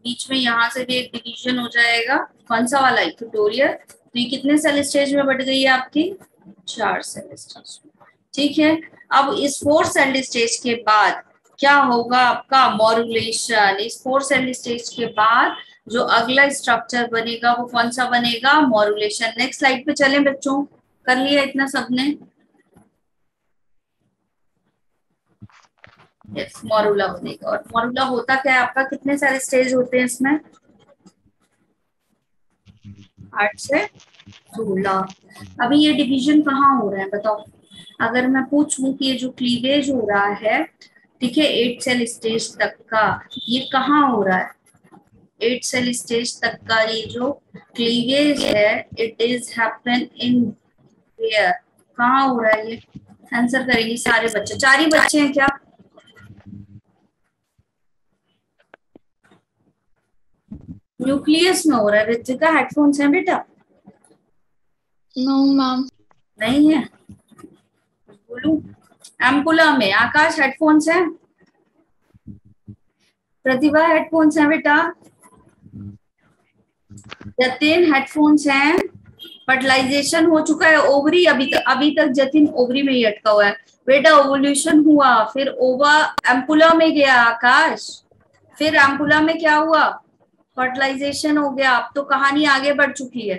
बीच में यहाँ से भी एक डिवीजन हो जाएगा। कौन सा वाला? इक्वेटोरियल। तो ये कितने सेल स्टेज में बढ़ गई है आपकी? 4 सेल स्टेज, ठीक है। अब इस 4 सेल स्टेज के बाद क्या होगा आपका? मॉर्युलेशन। इस 4 सेल स्टेज के बाद जो अगला स्ट्रक्चर बनेगा वो कौन सा बनेगा? मॉर्युलेशन। नेक्स्ट स्लाइड पे चलें बच्चों, कर लिया इतना सबने? यस, मॉर्युला बनेगा। और मॉर्युला होता क्या है आपका? कितने सारे स्टेज होते हैं इसमें? 8 से 16। अभी ये डिवीजन कहाँ हो रहा है बताओ? अगर मैं पूछूं कि ये जो क्लीवेज हो रहा है, ठीक है, 8 सेल स्टेज तक का, ये कहाँ हो रहा है? 8 सेल स्टेज तक का ये जो क्लीवेज है, it is happen in where? कहाँ हो रहा है ये? आंसर करेंगे सारे बच्चे। 4 ही बच्चे हैं क्या? न्यूक्लियस में हो रहा है। ऋतिका हेडफोन्स हैं बेटा? No, ma'am. नहीं है? बोलू? एम्पुला में। आकाश हेडफोन्स हैं? प्रतिभा हेडफोन्स हैं बेटा? जतिन हेडफोन्स हैं? फर्टिलाइजेशन हो चुका है, ओवरी अभी तक जतिन ओवरी में ही अटका हुआ है बेटा। ओवल्यूशन हुआ, फिर ओवा एम्पुला में गया आकाश, फिर एम्पुला में क्या हुआ? फर्टिलाइजेशन हो गया। अब तो कहानी आगे बढ़ चुकी है,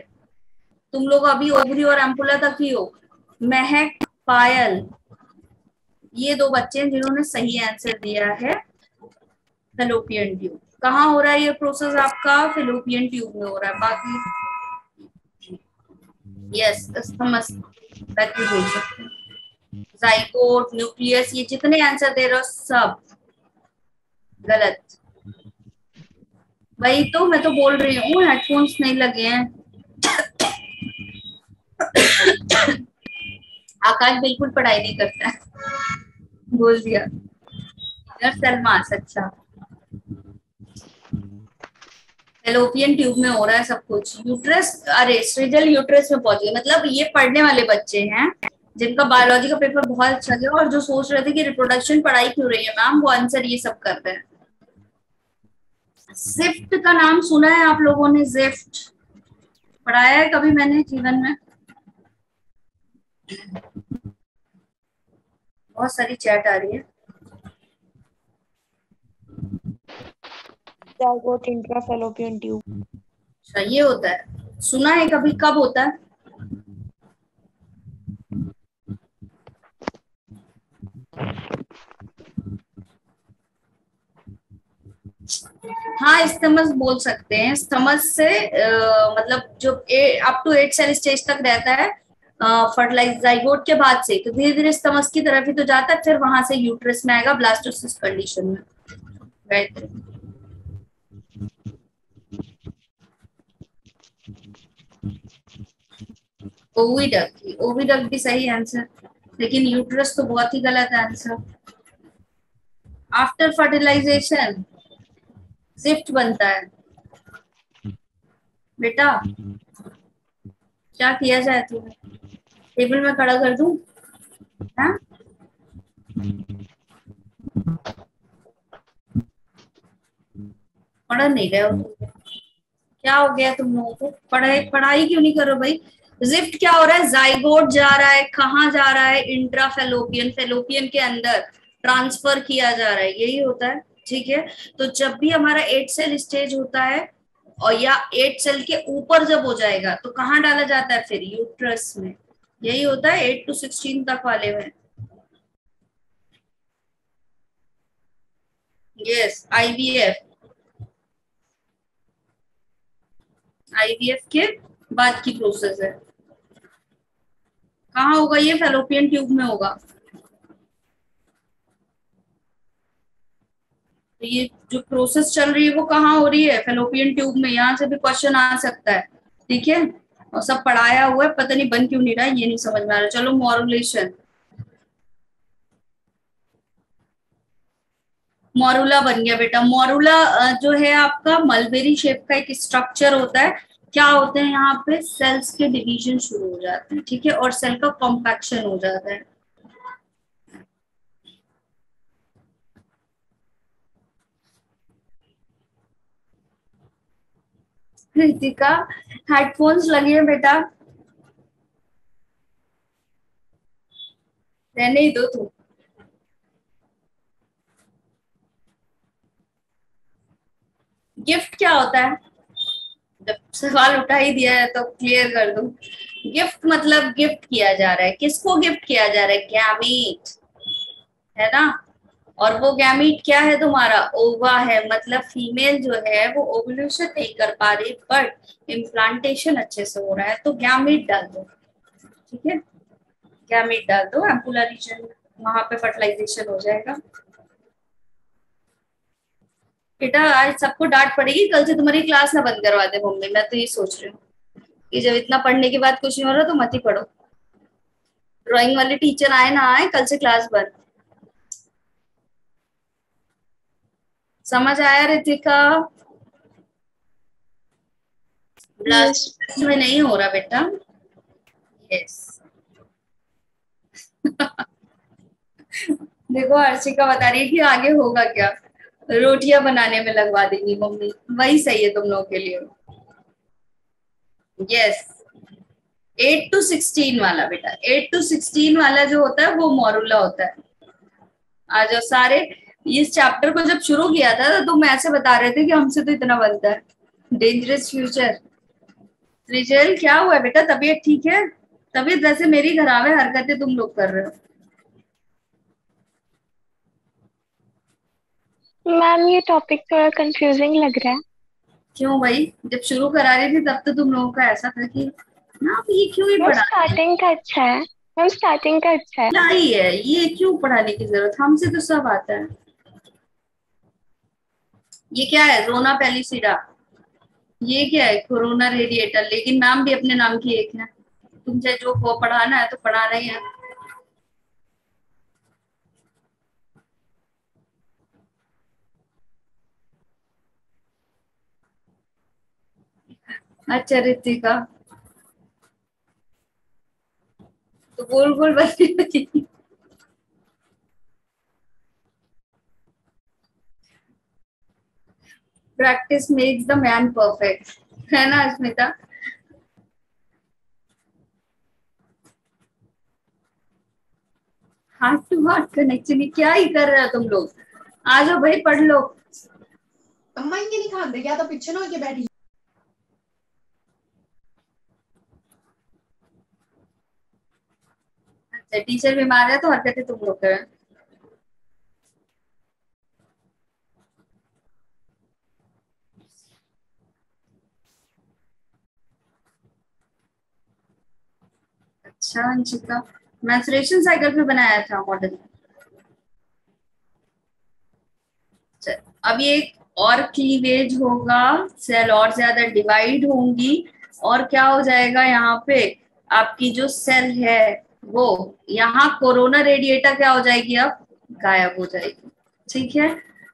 तुम लोग अभी ओवरी और एम्पुला तक ही हो। महक, पायल, ये 2 बच्चे हैं जिन्होंने सही आंसर दिया है फेलोपियन ट्यूब। कहाँ हो रहा है ये प्रोसेस आपका? फेलोपियन ट्यूब में हो रहा है। बाकी यस, समझ तक भी बोल सकते हैं। जाइगोट, न्यूक्लियस, ये जितने आंसर दे रहे हो सब गलत। वही तो मैं तो बोल रही हूँ, हेडफोन्स नहीं लगे हैं। आकाश बिल्कुल पढ़ाई नहीं करता है, बोल दिया। सलमा सच्चा। फेलोपियन ट्यूब में हो रहा है सब कुछ। यूट्रस, अरे सृजल यूट्रस में पहुंच गए। मतलब ये पढ़ने वाले बच्चे हैं जिनका बायोलॉजी का पेपर बहुत अच्छा गया और जो सोच रहे थे कि रिप्रोडक्शन पढ़ाई क्यों रही है मैम, वो आंसर ये सब करते हैं। जिफ्ट का नाम सुना है आप लोगों ने? जिफ्ट पढ़ाया है कभी मैंने जीवन में? बहुत सारी चैट आ रही है। Zygote intrafallopian tube. अच्छा ये होता है, सुना है कभी, कब होता है? हाँ स्तमस बोल सकते हैं। स्तमस से मतलब जो अप टू 8 सेल स्टेज तक रहता है फर्टिलाइज जाइगोट के बाद से, तो धीरे धीरे स्तमस की तरफ ही तो जाता है, फिर वहां से यूट्रस में आएगा ब्लास्टोसिस कंडीशन में। राइट। ओविडक्ट, ओविडक्ट भी सही आंसर, लेकिन यूट्रस तो बहुत ही गलत आंसर। आफ्टर फर्टिलाइजेशन जिफ्ट बनता है बेटा, क्या किया जाए? तुम्हें टेबल में खड़ा कर दूं? हाँ पढ़ नहीं रहे हो तुम, क्या हो गया तुम लोगों को? पढ़ाई क्यों नहीं करो भाई? जिफ्ट क्या हो रहा है? जाइगोट जा रहा है, कहाँ जा रहा है? इंट्राफेलोपियन, फेलोपियन के अंदर ट्रांसफर किया जा रहा है, यही होता है। ठीक है, तो जब भी हमारा 8 सेल स्टेज होता है और या 8 सेल के ऊपर जब हो जाएगा तो कहाँ डाला जाता है? फिर यूट्रस में। यही होता है 8 to 16 तक वाले में। यस, आईवीएफ, आईवीएफ के बाद की प्रोसेस है। कहाँ होगा ये? फेलोपियन ट्यूब में होगा। तो ये जो प्रोसेस चल रही है वो कहाँ हो रही है? फेलोपियन ट्यूब में। यहाँ से भी क्वेश्चन आ सकता है, ठीक है। और सब पढ़ाया हुआ है, पता नहीं बन क्यों नहीं रहा है, ये नहीं समझ में आ रहा। चलो मॉरुलेशन, मॉरुला बन गया बेटा। मॉरुला जो है आपका मलबेरी शेप का एक स्ट्रक्चर होता है। क्या होते हैं यहाँ पे? सेल्स के डिवीजन शुरू हो जाते हैं, ठीक है, और सेल का कॉम्पैक्शन हो जाता है। कृतिका हेडफोन्स लगे हैं बेटा, रहने ही दो तुम। गिफ्ट क्या होता है? जब सवाल उठा ही दिया है तो क्लियर कर दूं। गिफ्ट मतलब गिफ्ट किया जा रहा है, किसको गिफ्ट किया जा रहा है? गैमीट, है ना। और वो गैमीट क्या है तुम्हारा? ओवा है, मतलब फीमेल जो है वो ओव्यूलेशन नहीं कर पा रही बट इम्प्लांटेशन अच्छे से हो रहा है, तो गैमीट डाल दो, ठीक है। गैमीट डाल दो एम्पुलर रीजन में, वहां पे फर्टिलाइजेशन हो जाएगा। बेटा आज सबको डांट पड़ेगी, कल से तुम्हारी क्लास ना बंद करवा दे मम्मी, मैं तो ये सोच रही हूँ कि जब इतना पढ़ने के बाद कुछ नहीं हो रहा तो मत ही पढ़ो। ड्राइंग वाले टीचर आए ना आए, कल से क्लास बंद। समझ आया रितिका? ब्लास्ट में नहीं हो रहा बेटा। यस देखो अर्शिका बता रही है कि आगे होगा क्या, रोटियां बनाने में लगवा देंगी मम्मी, वही सही है तुम लोगों के लिए। यस 8 to 16 वाला बेटा, 8 to 16 वाला जो होता है वो मॉरुला होता है। आ जाओ सारे। इस चैप्टर को जब शुरू किया था तो तुम ऐसे बता रहे थे कि हमसे तो इतना बनता है। Dangerous future. त्रिजल क्या हुआ है बेटा? तबीयत ठीक है? तबीयत वैसे मेरी खराब है, हरकतें तुम लोग कर रहे हो। मैम ये टॉपिक थोड़ा कंफ्यूजिंग लग रहा है। क्यों भाई? जब शुरू करा रही थी तब तो तुम लोगों का ऐसा था कि ना अब ये क्यों ही मैम पढ़ा रही है? स्टार्टिंग का अच्छा है। मैम स्टार्टिंग का अच्छा है। क्या ही है ये, क्यों पढ़ाने की जरूरत? हमसे तो सब आता है। ये क्या है? रोना पेलिसिडा। ये क्या है? Corona radiator. लेकिन नाम भी अपने नाम की एक है। तुमसे जो को पढ़ाना है तो पढ़ाना ही है। अच्छा रितिका, तो गोल गोल बनने लगी। Practice makes the man perfect, है ना अस्मिता? हार्ट टू हार्ट कनेक्शन, क्या ही कर रहे हो तुम लोग? आ जाओ भाई पढ़ लो। अम्मा इनके नहीं खाते क्या, तो पीछे ना होके बैठी। अच्छा, टीचर बीमार है तो हरकतें तुम लोग करें। अच्छा अंशिका, मेंस्ट्रुएशन साइकिल पे बनाया था मॉडल। अब ये और क्लीवेज होगा, सेल और ज्यादा डिवाइड होंगी, और क्या हो जाएगा यहाँ पे आपकी जो सेल है वो, यहाँ कोरोना रेडिएटा क्या हो जाएगी, अब गायब हो जाएगी। ठीक है,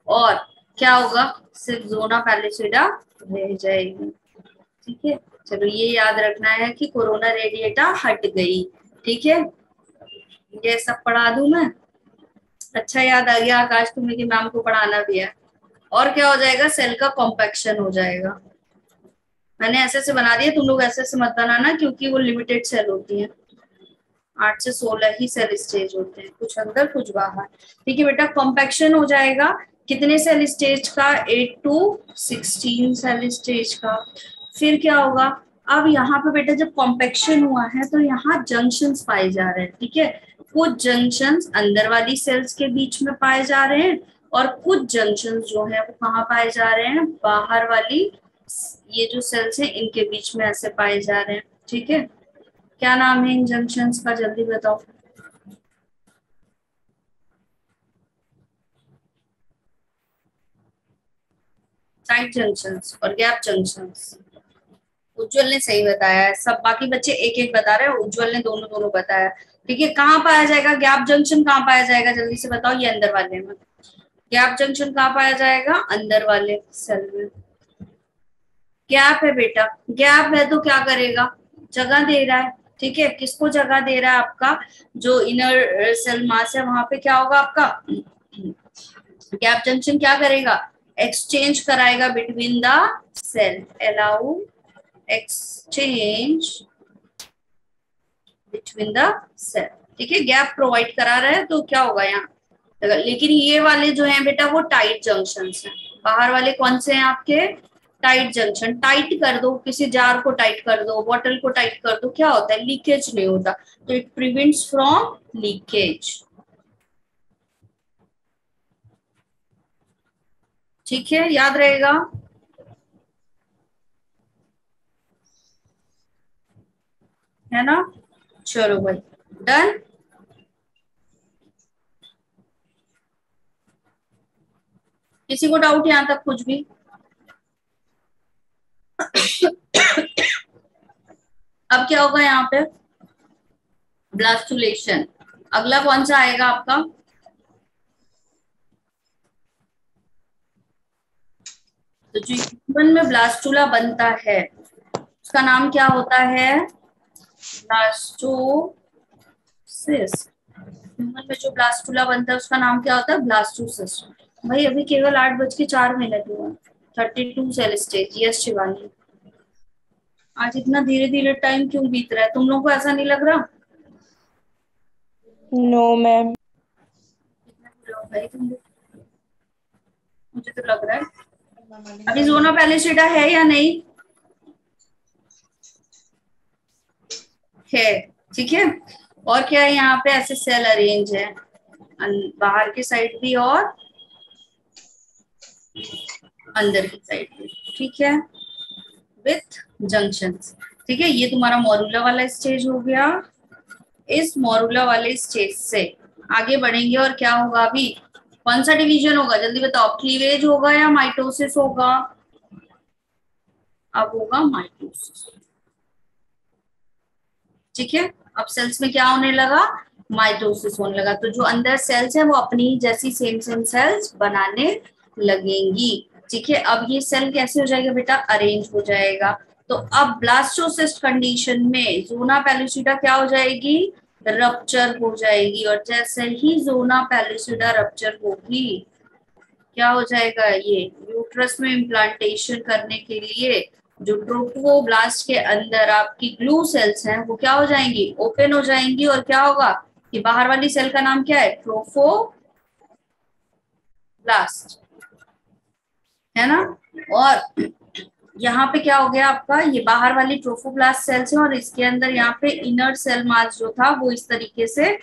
और क्या होगा, सिर्फ जोना पैलिसिडा रह जाएगी। ठीक है, चलो ये याद रखना है कि कोरोना रेडिएटा हट गई। ठीक है, ये सब पढ़ा दूं मैं। अच्छा याद आ गया आकाश तुम्हें कि मैम को पढ़ाना भी है। और क्या हो जाएगा, सेल का कॉम्पैक्शन हो जाएगा। मैंने ऐसे से बना दिया, तुम लोग ऐसे से मत बनाना क्योंकि वो लिमिटेड सेल होती है, 8 से 16 ही सेल स्टेज होते हैं, कुछ अंदर कुछ बाहर। ठीक है बेटा, कॉम्पैक्शन हो जाएगा कितने सेल स्टेज का, 8 to 16 सेल स्टेज का। फिर क्या होगा, अब यहाँ पे बेटा जब कॉम्पैक्शन हुआ है तो यहाँ जंक्शंस पाए जा रहे हैं। ठीक है, कुछ जंक्शंस अंदर वाली सेल्स के बीच में पाए जा रहे हैं, और कुछ जंक्शंस जो है वो कहाँ पाए जा रहे हैं, बाहर वाली ये जो सेल्स हैं इनके बीच में ऐसे पाए जा रहे हैं। ठीक है, क्या नाम है इन जंक्शंस का, जल्दी बताओ। साइड जंक्शंस और गैप जंक्शंस। उज्जवल ने सही बताया है, सब बाकी बच्चे एक एक बता रहे हैं, उज्जवल ने दोनों दोनों बताया। ठीक है, कहाँ पाया जाएगा गैप जंक्शन, कहाँ पाया जाएगा, जल्दी से बताओ। ये अंदर वाले में गैप जंक्शन कहाँ पाया जाएगा, अंदर वाले सेल में। गैप है बेटा, गैप है तो क्या करेगा, जगह दे रहा है। ठीक है, किसको जगह दे रहा है, आपका जो इनर सेल मास है वहां पे क्या होगा आपका, गैप जंक्शन क्या करेगा, एक्सचेंज कराएगा between the cell, allow exchange between the cell. ठीक है, गैप प्रोवाइड करा रहा है तो क्या होगा यहाँ, लेकिन ये वाले जो हैं बेटा वो टाइट जंक्शन हैं। बाहर वाले कौन से हैं आपके, टाइट जंक्शन। टाइट कर दो, किसी जार को टाइट कर दो, बॉटल को टाइट कर दो, क्या होता है, लीकेज नहीं होता, तो इट प्रिवेंट्स फ्रॉम लीकेज। ठीक है, याद रहेगा। है ना, चलो भाई डन। किसी को डाउट यहां तक कुछ भी। अब क्या होगा यहाँ पे, ब्लास्टुलेशन। अगला कौन सा आएगा आपका, तो जो ह्यूमन में ब्लास्टुला बनता है उसका नाम क्या होता है, ब्लास्टोसिस्ट। ह्यूमन में जो ब्लास्टुला बनता है उसका नाम क्या होता है, ब्लास्टोसिस्ट। भाई अभी केवल 8:04 हुआ, 32 सेल स्टेज। यस शिवानी, आज इतना धीरे धीरे टाइम क्यों बीत रहा है, तुम लोगों को ऐसा नहीं लग रहा। No ma'am. मुझे तो लग रहा है अभी जोना पैलिसिडा है या नहीं है। ठीक है, और क्या है यहाँ पे, ऐसे सेल अरेंज है बाहर की साइड भी और अंदर की साइड भी। ठीक है, विथ जंक्शंस। ठीक है, ये तुम्हारा मोरूला वाला स्टेज हो गया। इस मोरूला वाले स्टेज से आगे बढ़ेंगे और क्या होगा, अभी कौन सा डिवीजन होगा, जल्दी बताओ, क्लीवेज होगा या माइटोसिस होगा, अब होगा माइटोसिस। ठीक है, अब सेल्स में क्या होने लगा, माइटोसिस होने लगा, तो जो अंदर सेल्स हैं वो अपनी जैसी सेम सेम सेल्स बनाने लगेंगी। ठीक है, अब ये सेल कैसे हो जाएगा बेटा, अरेंज हो जाएगा। तो अब ब्लास्टोसिस्ट कंडीशन में जोना पैलिसिडा क्या हो जाएगी, रप्चर हो जाएगी, और जैसे ही जोना पैलिसिडा रप्चर होगी क्या हो जाएगा, ये यूट्रस में इम्प्लांटेशन करने के लिए जो ट्रोफोब्लास्ट के अंदर आपकी ग्लू सेल्स हैं वो क्या हो जाएंगी, ओपन हो जाएंगी, और क्या होगा कि बाहर वाली सेल का नाम क्या है, ट्रोफोब्लास्ट। है ना। और यहाँ पे क्या हो गया आपका, ये बाहर वाली ट्रोफोब्लास्ट सेल्स है और इसके अंदर यहाँ पे इनर सेल मास जो था वो इस तरीके से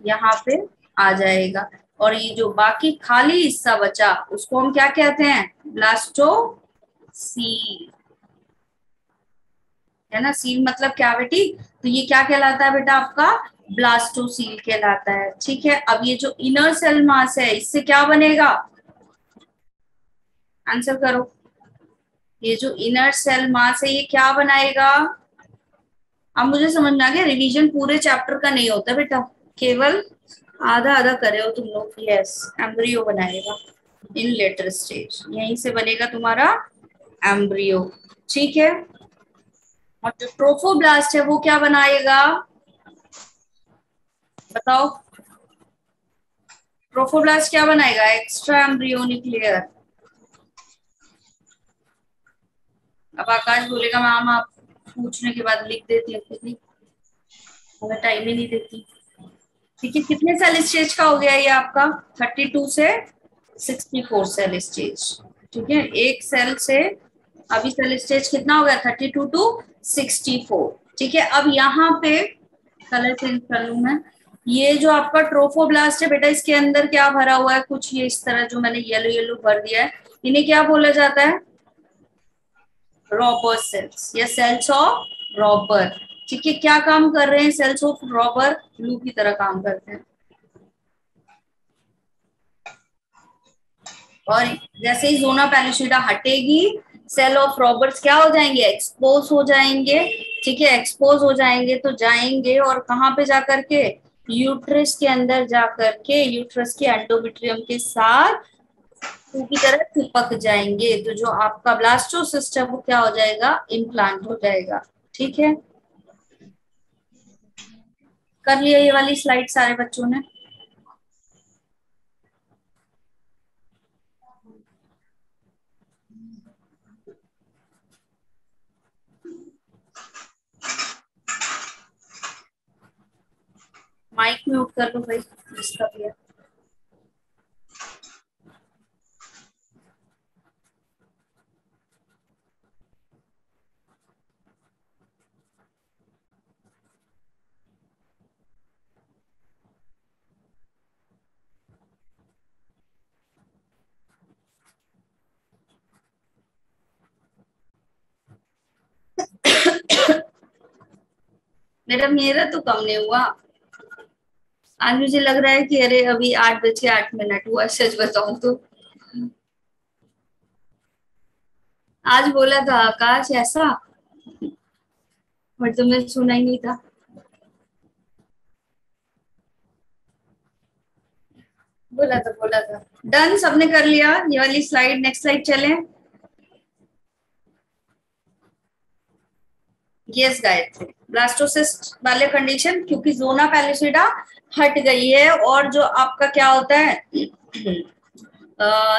यहाँ पे आ जाएगा। और ये जो बाकी खाली हिस्सा बचा उसको हम क्या कहते हैं, ब्लास्टोसील, है ना। सील मतलब कैविटी, तो ये क्या कहलाता है बेटा आपका, ब्लास्टोसील कहलाता है। ठीक है, अब ये जो इनर सेल मास है इससे क्या बनेगा, आंसर करो। ये जो इनर सेल मास है ये क्या बनाएगा। अब मुझे समझ में आ गया, रिवीजन पूरे चैप्टर का नहीं होता बेटा, केवल आधा आधा करे हो तुम लोग। यस, एम्ब्रियो बनाएगा इन लेटर स्टेज, यहीं से बनेगा तुम्हारा एम्ब्रियो। ठीक है, और जो ट्रोफोब्लास्ट है वो क्या बनाएगा, बताओ। ट्रोफोब्लास्ट क्या बनाएगा, एक्स्ट्रा एम्ब्रियोनिक लेयर। अब आकाश बोलेगा मैम आप पूछने के बाद लिख देती है खुद ही, हमें टाइम ही नहीं देती। ठीक है, कितने सेल स्टेज का हो गया ये आपका, 32 से 64 सेल स्टेज। ठीक है, एक सेल से अभी सेल स्टेज कितना हो गया, 32 टू 64। ठीक है, अब यहाँ पे कलर चेंज कर लू मैं। ये जो आपका ट्रोफोब्लास्ट है बेटा, इसके अंदर क्या भरा हुआ है, कुछ ये इस तरह जो मैंने येलो येलो भर दिया है, इन्हें क्या बोला जाता है, रॉबर सेल्स या सेल्स ऑफ रॉबर। ठीक है, क्या काम कर रहे हैं सेल्स ऑफ रॉबर, ग्लू की तरह काम करते हैं। और जैसे ही जोना पैलिशिडा हटेगी, सेल ऑफ रॉबर्स क्या हो जाएंगे, एक्सपोज हो जाएंगे। ठीक है, एक्सपोज हो जाएंगे तो जाएंगे और कहाँ पे जाकर के, यूट्रस के अंदर जाकर के यूट्रस के एंडोमेट्रियम के साथ की तरह चिपक जाएंगे। तो जो आपका ब्लास्टोसिस्ट है वो क्या हो जाएगा, इम्प्लांट हो जाएगा। ठीक है, कर लिया ये वाली स्लाइड सारे बच्चों ने। माइक म्यूट कर लो भाई, जिसका भी है। मेरा तो कम नहीं हुआ आज, मुझे लग रहा है कि अरे अभी 8:08 हुआ, सच बताऊं तो। आज बोला था आकाश ऐसा, बट तुमने सुना ही नहीं था। बोला था। डन, सबने कर लिया ये वाली स्लाइड। नेक्स्ट स्लाइड चलें। यस गायत्री, ब्लास्टोसिस्ट वाले कंडीशन, क्योंकि जोना पैलिसिडा हट गई है और जो आपका क्या होता है,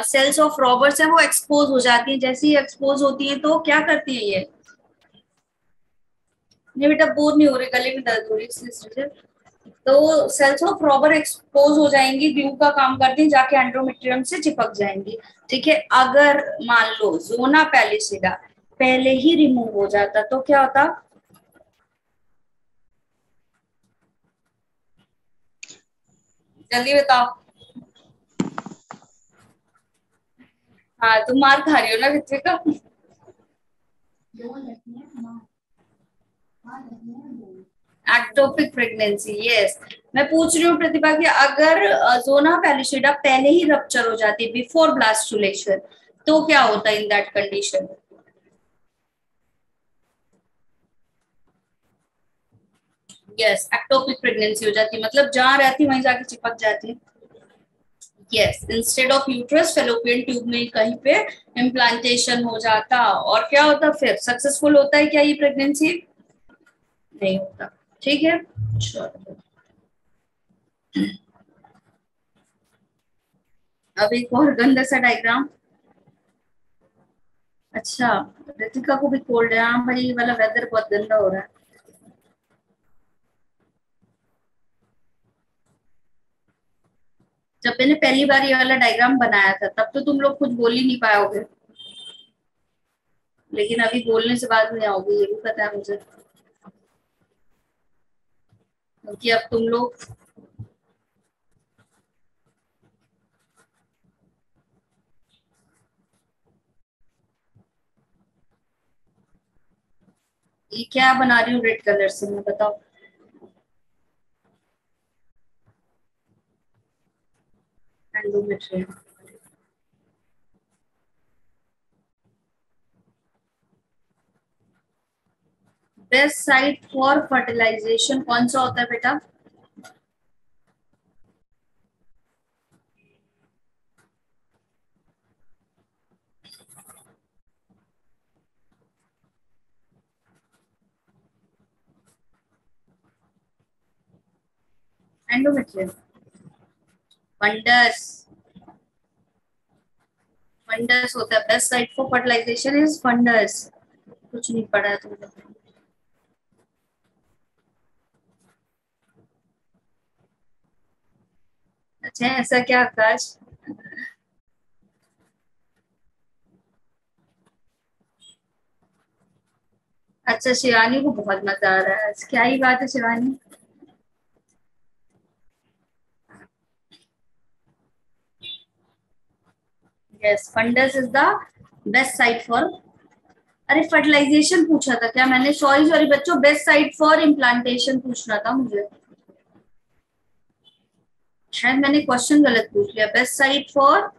सेल्स ऑफ रॉबर्स है वो एक्सपोज हो जाती है। जैसे ही एक्सपोज होती है तो क्या करती है ये बेटा बोर नहीं हो रहे, गले में दर्द हो रही है, तो सेल्स ऑफ रॉबर एक्सपोज हो जाएंगी, ग्लू का काम करती हैं, जाके एंडोमेट्रियम से चिपक जाएंगी। ठीक है, अगर मान लो जोना पैलिसिडा पहले ही रिमूव हो जाता तो क्या होता, जल्दी बताओ। हाँ, तुम मार खा रही हो ना ऋत्विका। Ectopic pregnancy, yes. मैं पूछ रही हूँ प्रतिभा कि अगर जोना पैलिशिडा पहले ही रप्चर हो जाती, बिफोर ब्लास्टुलेशन, तो क्या होता in that condition, yes, ectopic pregnancy हो जाती, मतलब जहां रहती वहीं जाके चिपक जाती। Yes, instead of uterus fallopian tube में कहीं पे इम्प्लांटेशन हो जाता, और क्या होता फिर, सक्सेसफुल होता है क्या ये प्रेगनेंसी, नहीं होता। ठीक है, चलो अब एक और गंदा सा डायग्राम। अच्छा, रितिका को भी कोल्ड है, हाँ भाई, ये वाला वेदर बहुत गंदा हो रहा है। जब मैंने पहली बार ये वाला डायग्राम बनाया था तब तो तुम लोग कुछ बोल ही नहीं पाओगे, लेकिन अभी बोलने से बात नहीं आओगे, ये भी पता है मुझे, क्योंकि अब तुम लोग ये क्या बना रही हूँ रेड कलर से, मैं बताओ। Endometrium. Best site for fertilization कौन सा होता है बेटा? एंडोमेट्रियम। फंडस। फंडस होता है best site for fertilization is fundus. कुछ नहीं पढ़ा है तुमने? अच्छा ऐसा क्या आकाश? अच्छा शिवानी को बहुत मजा आ रहा है, क्या ही बात है Shivani. Yes fundus is the best site for, अरे फर्टिलाइजेशन पूछा था क्या मैंने? सॉरी सॉरी बच्चों, बेस्ट साइट फॉर इम्प्लांटेशन पूछना था मुझे, शायद मैंने क्वेश्चन गलत पूछ लिया। Best site for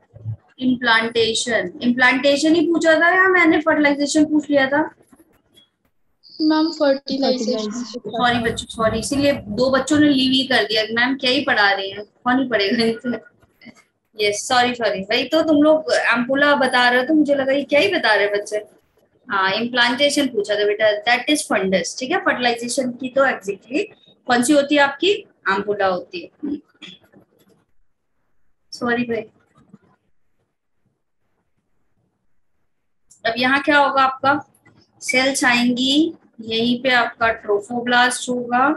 implantation, implantation ही पूछा था या मैंने फर्टिलाइजेशन पूछ लिया था? Ma'am fertilization. सॉरी बच्चों सॉरी, इसीलिए दो बच्चों ने लीव ही कर दिया, मैम क्या ही पढ़ा रही हैं, कौन ही पढ़ेगा इनसे। यस सॉरी सॉरी, वही तो तुम लोग एम्पुला बता रहे हो तो मुझे लगा ये क्या ही बता रहे बच्चे। हाँ इम्प्लांटेशन पूछा था बेटा, दैट इज फंडस, ठीक है। फर्टिलाइजेशन की तो एग्जैक्टली कौन सी होती है आपकी? एम्पुला होती है। सॉरी भाई। अब यहाँ क्या होगा आपका? सेल्स आएंगी, यहीं पे आपका ट्रोफोब्लास्ट होगा,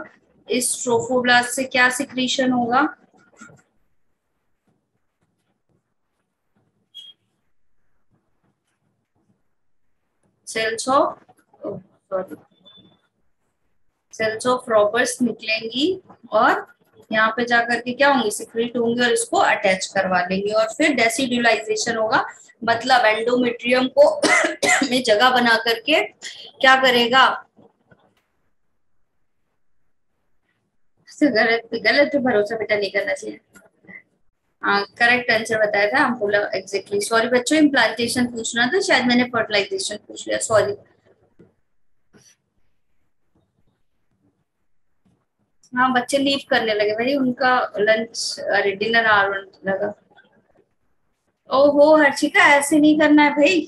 इस ट्रोफोब्लास्ट से क्या सिक्रीशन होगा? Cells of, sorry, cells of Roberts निकलेंगी और यहाँ पे जाकर के क्या होंगी? सिक्रीट होंगी और इसको अटैच करवा लेंगे और फिर डेसिडुलाइजेशन होगा, मतलब एंडोमेट्रियम को में जगह बना करके क्या करेगा? गलत गलत पे भरोसा बेटा नहीं करना चाहिए। हाँ करेक्ट आंसर बताया था एम्पुला, एग्जैक्टली। सॉरी बच्चों, इम्प्लांटेशन पूछना था, शायद मैंने फर्टिलाइजेशन पूछ लिया, सॉरी। हाँ बच्चे लीव करने लगे भाई, उनका लंच, अरे डिनर आवर लगा। ओहो हर्षिका ऐसे नहीं करना है भाई,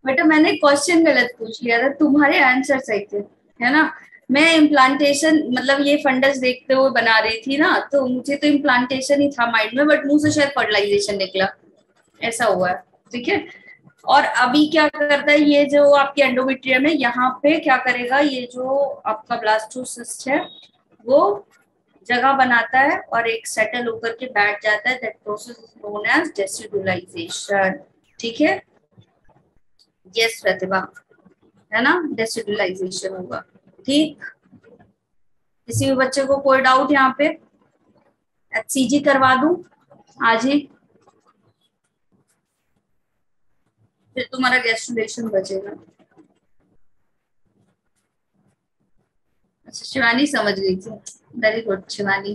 बेटा मैंने क्वेश्चन गलत पूछ लिया था, तुम्हारे आंसर सही थे, है ना। मैं इम्प्लांटेशन मतलब ये फंडस देखते हुए बना रही थी ना, तो मुझे तो इम्प्लांटेशन ही था माइंड में, बट मुंह से शायद फर्टिलाइजेशन निकला, ऐसा हुआ है, ठीक है। और अभी क्या करता है ये जो आपकी एंडोमेट्रियम है, यहाँ पे क्या करेगा? ये जो आपका ब्लास्टोसिस्ट है वो जगह बनाता है और एक सेटल होकर के बैठ जाता है, that process is known as decidualization, ठीक है। यस प्रतिभा, है ना, डेसिडुलाइजेशन होगा, ठीक। किसी भी बच्चे को कोई डाउट यहाँ पे? एचसीजी करवा दूं आज ही, फिर तुम्हारा गैस्ट्रुलेशन बचेगा। अच्छा शिवानी समझ गई थी, वेरी गुड शिवानी,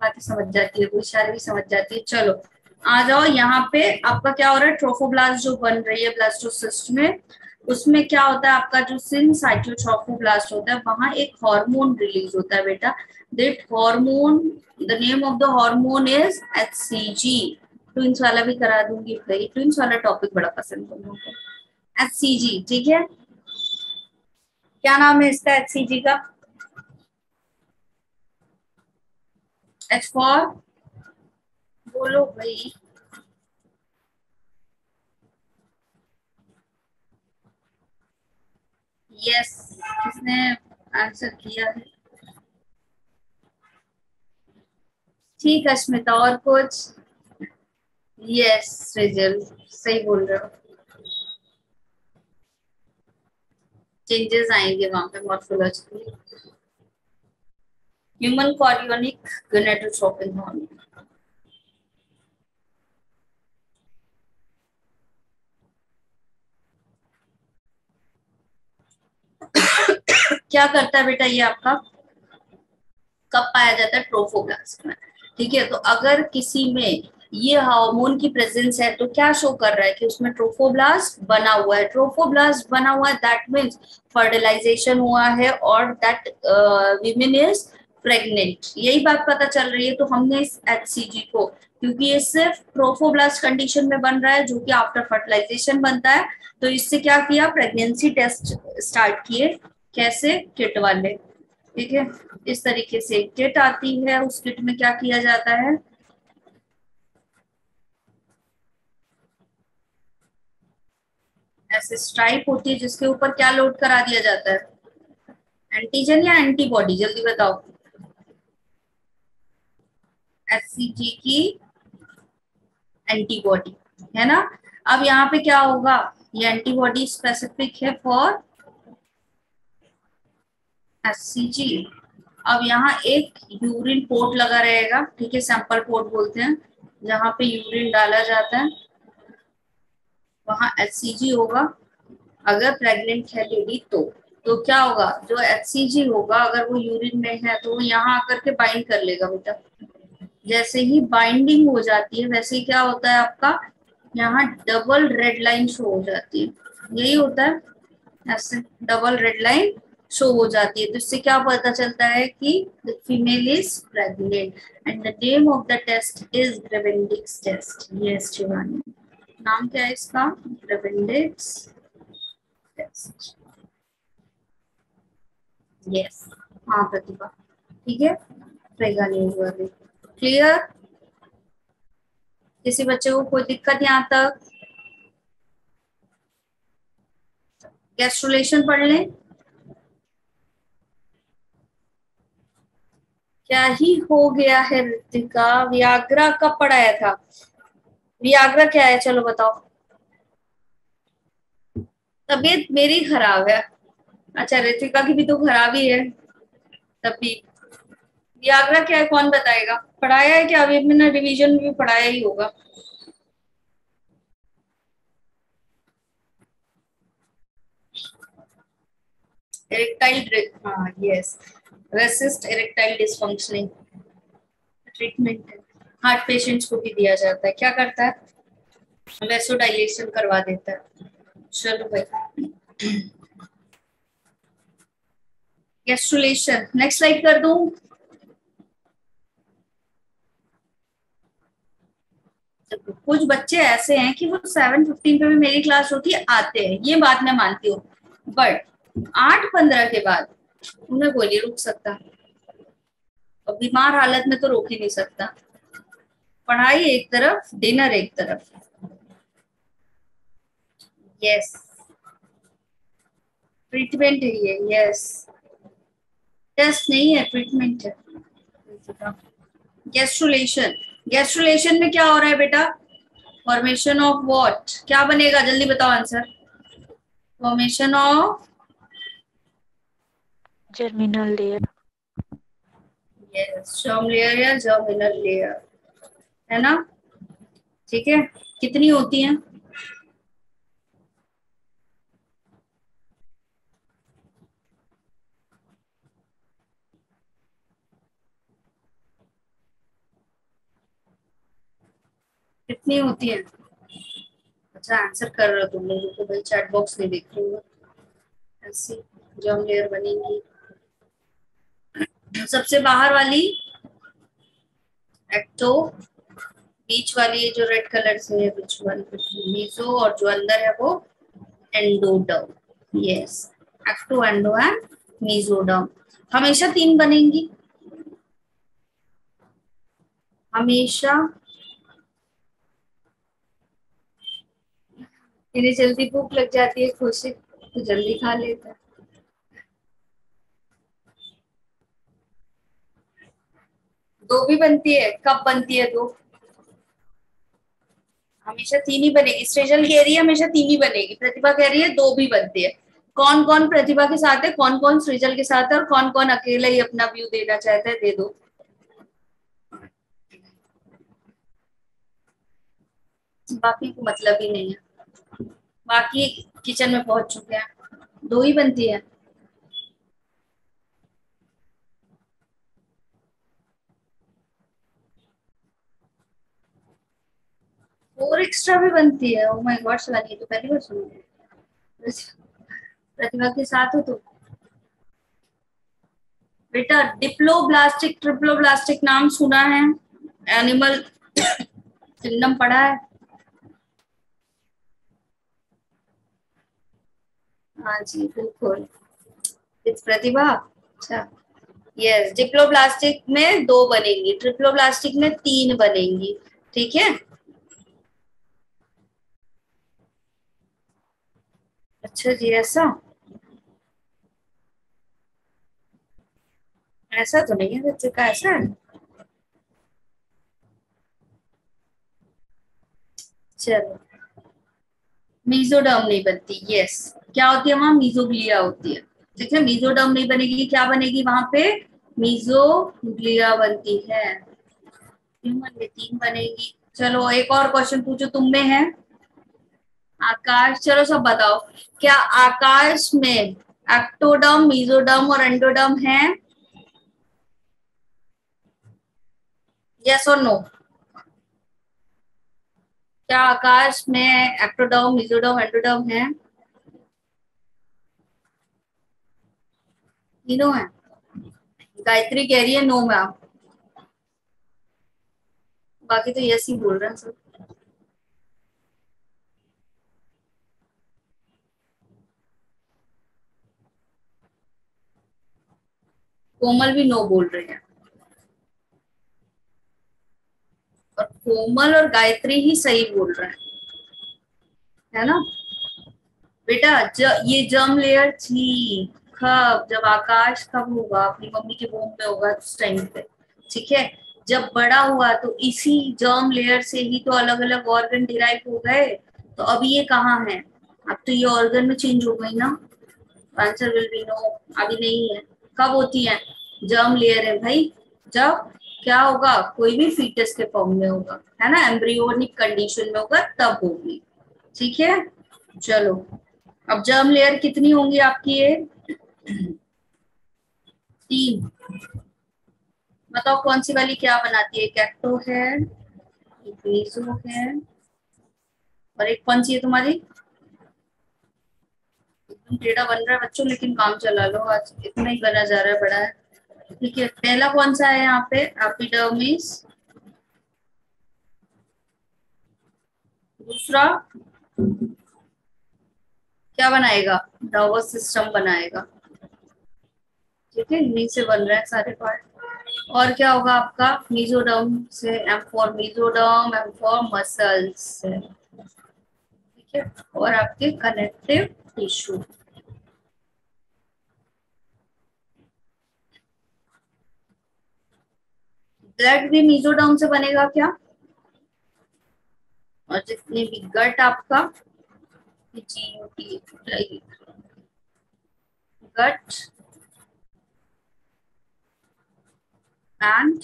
बातें समझ जाती है, कोई इशारे भी समझ जाती है। चलो आ जाओ, यहाँ पे आपका क्या हो रहा है? ट्रोफोब्लास्ट जो बन रही है ब्लास्टोसिस्ट में, उसमें क्या होता है आपका? जो सिन साइटोट्रोफोब्लास्ट होता है वहां एक हार्मोन रिलीज होता है बेटा, that hormone, the name of the hormone is HCG. Twins वाला भी करा दूंगी भाई, ट्विंस वाला टॉपिक बड़ा पसंद है लोगों को, एचसीजी, ठीक है। क्या नाम है इसका एचसीजी का? एच फॉर, बोलो भाई। यस किसने आंसर किया है? ठीक है स्मिता, और कुछ? यस रिजल्ट सही बोल रहे हो, चेंजेस आएंगे वहां पे morphologically. Human chorionic gonadotropin hormone. क्या करता है बेटा ये आपका? कब पाया जाता है? ट्रोफोब्लास्ट में। ठीक है, तो अगर किसी में ये हार्मोन की प्रेजेंस है तो क्या शो कर रहा है कि उसमें ट्रोफोब्लास्ट बना हुआ है। ट्रोफोब्लास्ट बना हुआ है, दैट मीन्स फर्टिलाइजेशन हुआ है और दैट वीमेन इज प्रेग्नेंट। यही बात पता चल रही है। तो हमने इस HCG को, क्योंकि ये सिर्फ ट्रोफोब्लास्ट कंडीशन में बन रहा है जो कि आफ्टर फर्टिलाइजेशन बनता है, तो इससे क्या किया, प्रेगनेंसी टेस्ट स्टार्ट किए। कैसे? किट वाले। ठीक है, इस तरीके से किट आती है, उस किट में क्या किया जाता है, ऐसे स्ट्राइप होती है जिसके ऊपर क्या लोड करा दिया जाता है, एंटीजन या एंटीबॉडी, जल्दी बताओ। HCG की एंटीबॉडी, है ना। अब यहाँ पे क्या होगा, ये एंटीबॉडी स्पेसिफिक है फॉर HCG। अब यहाँ एक यूरिन पोर्ट लगा रहेगा, ठीक है, सैंपल पोर्ट बोलते हैं, जहाँ पे यूरिन डाला जाता है, वहां HCG होगा। अगर प्रेग्नेंट है लेडी तो क्या होगा, जो HCG होगा अगर वो यूरिन में है तो वो यहाँ आकर के बाइंड कर लेगा बेटा। जैसे ही बाइंडिंग हो जाती है वैसे ही क्या होता है आपका, यहाँ डबल रेड लाइन शो हो जाती है, यही होता है, ऐसे डबल रेड लाइन शो हो जाती है। तो इससे क्या पता चलता है कि the female is pregnant and the name of the test is gravindex test. Yes Shivani, नाम क्या है इसका, ग्रेविंडिक्स टेस्ट। यस, हाँ प्रतिभा, ठीक है, रहेगा नहीं हुआ भी। क्लियर? किसी बच्चे को कोई दिक्कत यहाँ तक? गैस्ट्रुलेशन पढ़ लें। क्या ही हो गया है ऋतिका, वियाग्रा कब पढ़ाया था? वियाग्रा क्या है, चलो बताओ। तबीयत मेरी खराब है। अच्छा, ऋतिका की भी तो खराब ही है तभी। वियाग्रा क्या है, कौन बताएगा? पढ़ाया है क्या? अभी मैंने रिवीजन में भी पढ़ाया ही होगा। इरेक्टाइल, हाँ yes, resist erectile dysfunctioning treatment है, हार्ट पेशेंट्स को भी दिया जाता है। क्या करता है, वेसोडाइलेशन करवा देता है। चलो भाई, गैस्ट्रुलेशन नेक्स्ट स्लाइड कर दूं। कुछ बच्चे ऐसे हैं कि वो 7:15 पे भी मेरी क्लास होती है आते हैं, ये बात मैं मानती हूँ, बट 8:15 के बाद उन्हें कोई नहीं रोक सकता, और बीमार हालत में तो रोक ही नहीं सकता। पढ़ाई एक तरफ, डिनर एक तरफ। यस, ट्रीटमेंट है ये, यस, टेस्ट नहीं है, ट्रीटमेंट है। गैस्ट्रुलेशन, गैस्ट्रुलेशन में क्या हो रहा है बेटा, फॉर्मेशन ऑफ व्हाट, क्या बनेगा, जल्दी बताओ answer. Formation of germinal layer. Yes, germ layer या जर्मिनल लेयर, है ना। ठीक है, कितनी होती हैं? कितनी होती है? अच्छा आंसर कर रहे हो तुम लोग तो भाई, चैट बॉक्स नहीं देख रही हो। ऐसी जर्म लेयर बनेगी। सबसे बाहर वाली एक्टो, बीच वाली जो रेड कलर से है बीच वाली मीजो, और जो अंदर है वो endoderm. Yes, ecto, endo and mesoderm. हमेशा 3 बनेंगी, हमेशा। इन्हें जल्दी भूख लग जाती है, खुशी तो जल्दी खा लेता है। दो भी बनती है? कब बनती है दो? हमेशा तीन ही बनेगी। सृजल कह रही है हमेशा तीन ही बनेगी, प्रतिभा कह रही है दो भी बनती है। कौन कौन प्रतिभा के साथ है, कौन कौन सृजल के साथ है, और कौन कौन अकेला ही अपना व्यू देना चाहता है? दे दो। बाकी को मतलब ही नहीं है, बाकी किचन में पहुंच चुके हैं। दो ही बनती है। और एक्स्ट्रा भी बनती है? ओ माय गॉड शिवानी, तो पहली बार सुनी। प्रतिभा के साथ हो तो बेटा डिप्लोब्लास्टिक ट्रिप्लोब्लास्टिक नाम सुना है? एनिमल किंगडम पढ़ा है? हाँ जी बिल्कुल। इट्स प्रतिभा। अच्छा यस, डिप्लोब्लास्टिक में दो बनेंगी, ट्रिप्लोब्लास्टिक में तीन बनेंगी। ठीक है। अच्छा जी, ऐसा ऐसा तो नहीं है बच्चे का, ऐसा है। चलो, मीजोडर्म नहीं बनती। यस, क्या होती है वहां? मीजोग्लिया होती है। ठीक है, मीजोडर्म नहीं बनेगी, क्या बनेगी वहां पे? मीजोग्लिया बनती है। ह्यूमन में तीन बनेगी। चलो एक और क्वेश्चन पूछो, तुम में है आकाश। चलो सब बताओ, क्या आकाश में एक्टोडर्म, मीजोडर्म और एंडोडर्म है? यस और नो? क्या आकाश में एक्टोडर्म, मीजोडर्म, एंडोडर्म है? तीनों है। गायत्री कह रही है नो मैम, बाकी तो यस ही बोल रहे हैं सब। कोमल भी नो बोल रहे हैं, और कोमल और गायत्री ही सही बोल रहे हैं, है ना बेटा? ये जर्म लेयर थी कब? जब आकाश कब होगा? अपनी मम्मी के वोम में होगा उस टाइम पे। ठीक है, जब बड़ा हुआ तो इसी जर्म लेयर से ही तो अलग अलग ऑर्गन डिराइव हो गए। तो अभी ये कहाँ है? अब तो ये ऑर्गन में चेंज हो गई ना। आंसर विल बी नो, अभी नहीं है। कब होती है? जर्म लेयर है भाई, जब क्या होगा? कोई भी फीटस के फॉर्म में होगा, है ना, एम्ब्रियोनिक कंडीशन में होगा तब होगी। ठीक है, चलो अब जर्म लेयर कितनी होंगी आपकी? ये तीन। बताओ कौन सी वाली क्या बनाती है? एक एक्टो है, एक मीजो है, और एक कौन सी है तुम्हारी? एकदम टेढ़ा बन रहा है बच्चों, लेकिन काम चला लो, आज इतना ही बना जा रहा है, बड़ा है। ठीक है, पहला कौन सा है यहाँ पे? एपिडर्मिस। दूसरा क्या बनाएगा? नर्वस सिस्टम बनाएगा। ठीक है, इन्हीं से बन रहे हैं सारे पार्ट। और क्या होगा आपका? मीजोडर्म से, M for mesoderm, M for muscles. ठीक है, और आपके कनेक्टिव टिश्यू। ब्लड भी मीजोडर्म से बनेगा क्या? और जितने भी गट आपका, गट एंड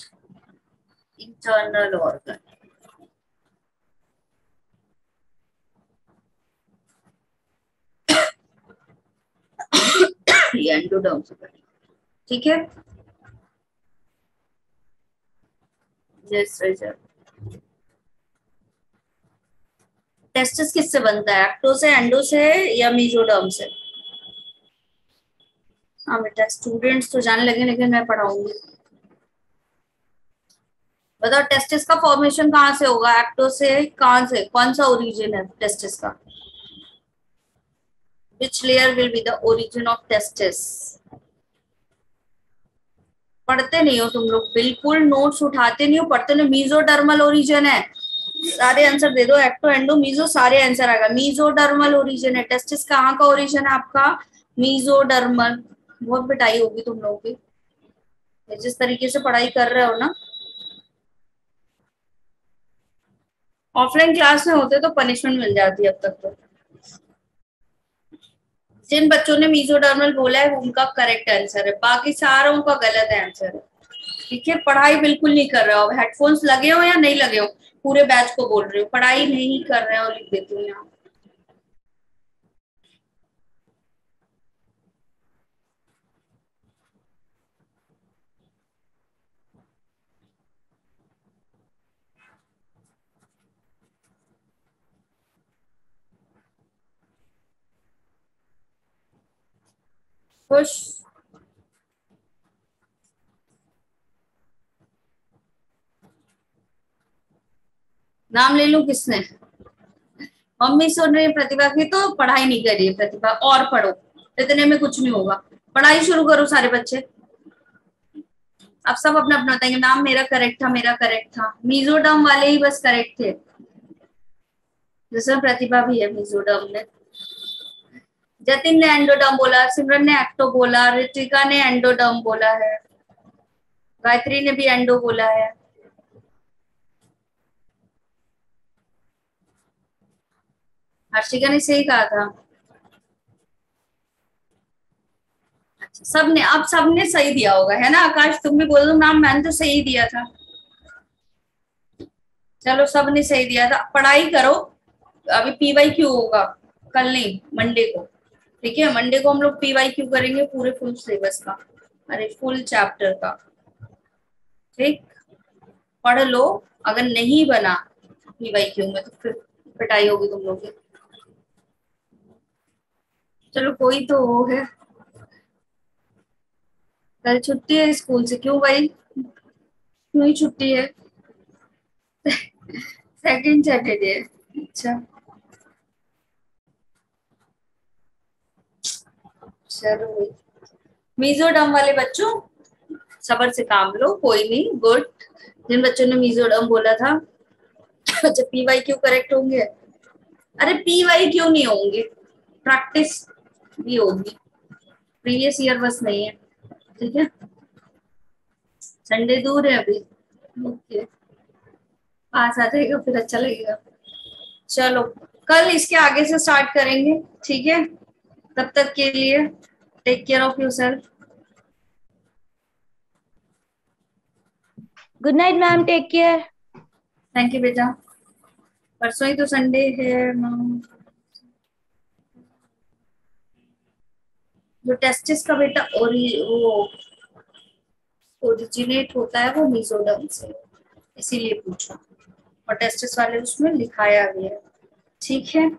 इंटरनल ऑर्गन, ये एंडोडर्म से बनेगा। ठीक है, टेस्टिस किससे बनता है? एक्टो से, एंडो से, या मीजोडर्म से? हाँ बेटा, स्टूडेंट्स तो जाने लगे, लेकिन मैं पढ़ाऊंगी। बताओ टेस्टिस का फॉर्मेशन कहाँ से होगा? एक्टो से? कहाँ से, कौन सा ओरिजिन है टेस्टिस का? Which layer will be the origin of testis? पढ़ते नहीं हो तुम लोग, बिल्कुल नोट्स उठाते नहीं हो, पढ़ते नहीं। मीजोडर्मल ओरिजिन है, सारे आंसर दे दो। एक्टो, एंडो, मीजो, सारे आंसर आएगा। मीजोडर्मल ओरिजिन है। टेस्टिस कहाँ का ओरिजिन है आपका? मीजोडर्मल। बहुत पिटाई होगी तुम लोगों की जिस तरीके से पढ़ाई कर रहे हो ना। ऑफलाइन क्लास में होते तो पनिशमेंट मिल जाती अब तक। तो जिन बच्चों ने मीजोडर्मल बोला है उनका करेक्ट आंसर है, बाकी सारों का गलत आंसर है। ठीक है, पढ़ाई बिल्कुल नहीं कर रहे हो, हेडफोन्स लगे हो या नहीं लगे हो, पूरे बैच को बोल रही हो पढ़ाई नहीं कर रहे हो, लिख देती हूँ यहाँ। खुश? नाम ले लूं किसने? मम्मी सुन रही है प्रतिभा की, तो पढ़ाई नहीं कर रही है प्रतिभा, और पढ़ो, इतने में कुछ नहीं होगा, पढ़ाई शुरू करो सारे बच्चे। अब सब अपना अपना बताएंगे, नाम मेरा करेक्ट था, मेरा करेक्ट था, मीजोडर्म वाले ही बस करेक्ट थे, जिसमें प्रतिभा भी है मीजोडर्म ने। जतिन ने एंडोडर्म बोला, सिमरन ने एक्टो बोला, ऋतिका ने एंडोडर्म बोला है, गायत्री ने भी एंडो बोला है। हर्षिका ने सही कहा था। अच्छा, सबने, अब सबने सही दिया होगा है ना। आकाश तुम भी बोल दो नाम, मैंने तो सही दिया था। चलो सबने सही दिया था, पढ़ाई करो। अभी PYQ होगा कल नहीं, मंडे को। ठीक है, मंडे को हम लोग PYQ करेंगे पूरे फुल सिलेबस का, अरे फुल चैप्टर का। ठीक, पढ़ लो, अगर नहीं बना PYQ में तो फिर पिटाई होगी तुम लोग की। चलो कोई तो वो है, कल छुट्टी है स्कूल से, क्यों भाई, क्यों ही छुट्टी है? सेकंड सैटरडे है, अच्छा चलो। मीजोडर्म वाले बच्चों सबर से काम लो, कोई नहीं, गुड। जिन बच्चों ने मीजोडर्म बोला था, अच्छा PYQ करेक्ट होंगे? अरे PYQ नहीं होंगे, प्रैक्टिस भी होगी, प्रीवियस ईयर बस नहीं है। ठीक है, संडे दूर है अभी, ओके, पास आ जाएगा फिर अच्छा लगेगा। चलो कल इसके आगे से स्टार्ट करेंगे, ठीक है? तब तक के लिए take care of yourself. Good night ma'am, take care. Thank you बेटा, परसों ही तो संडे है मैम। जो टेस्टिस का बेटा वो ओरिजिनेट होता है वो मीजोडर्म से, इसीलिए पूछा, और टेस्टिस वाले उसमें लिखाया भी है। ठीक है,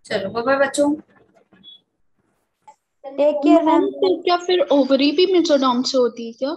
चलो बाय बाय बच्चों, टेक केयर मैम। क्या फिर ओवरी भी मीजोडर्म से होती है क्या?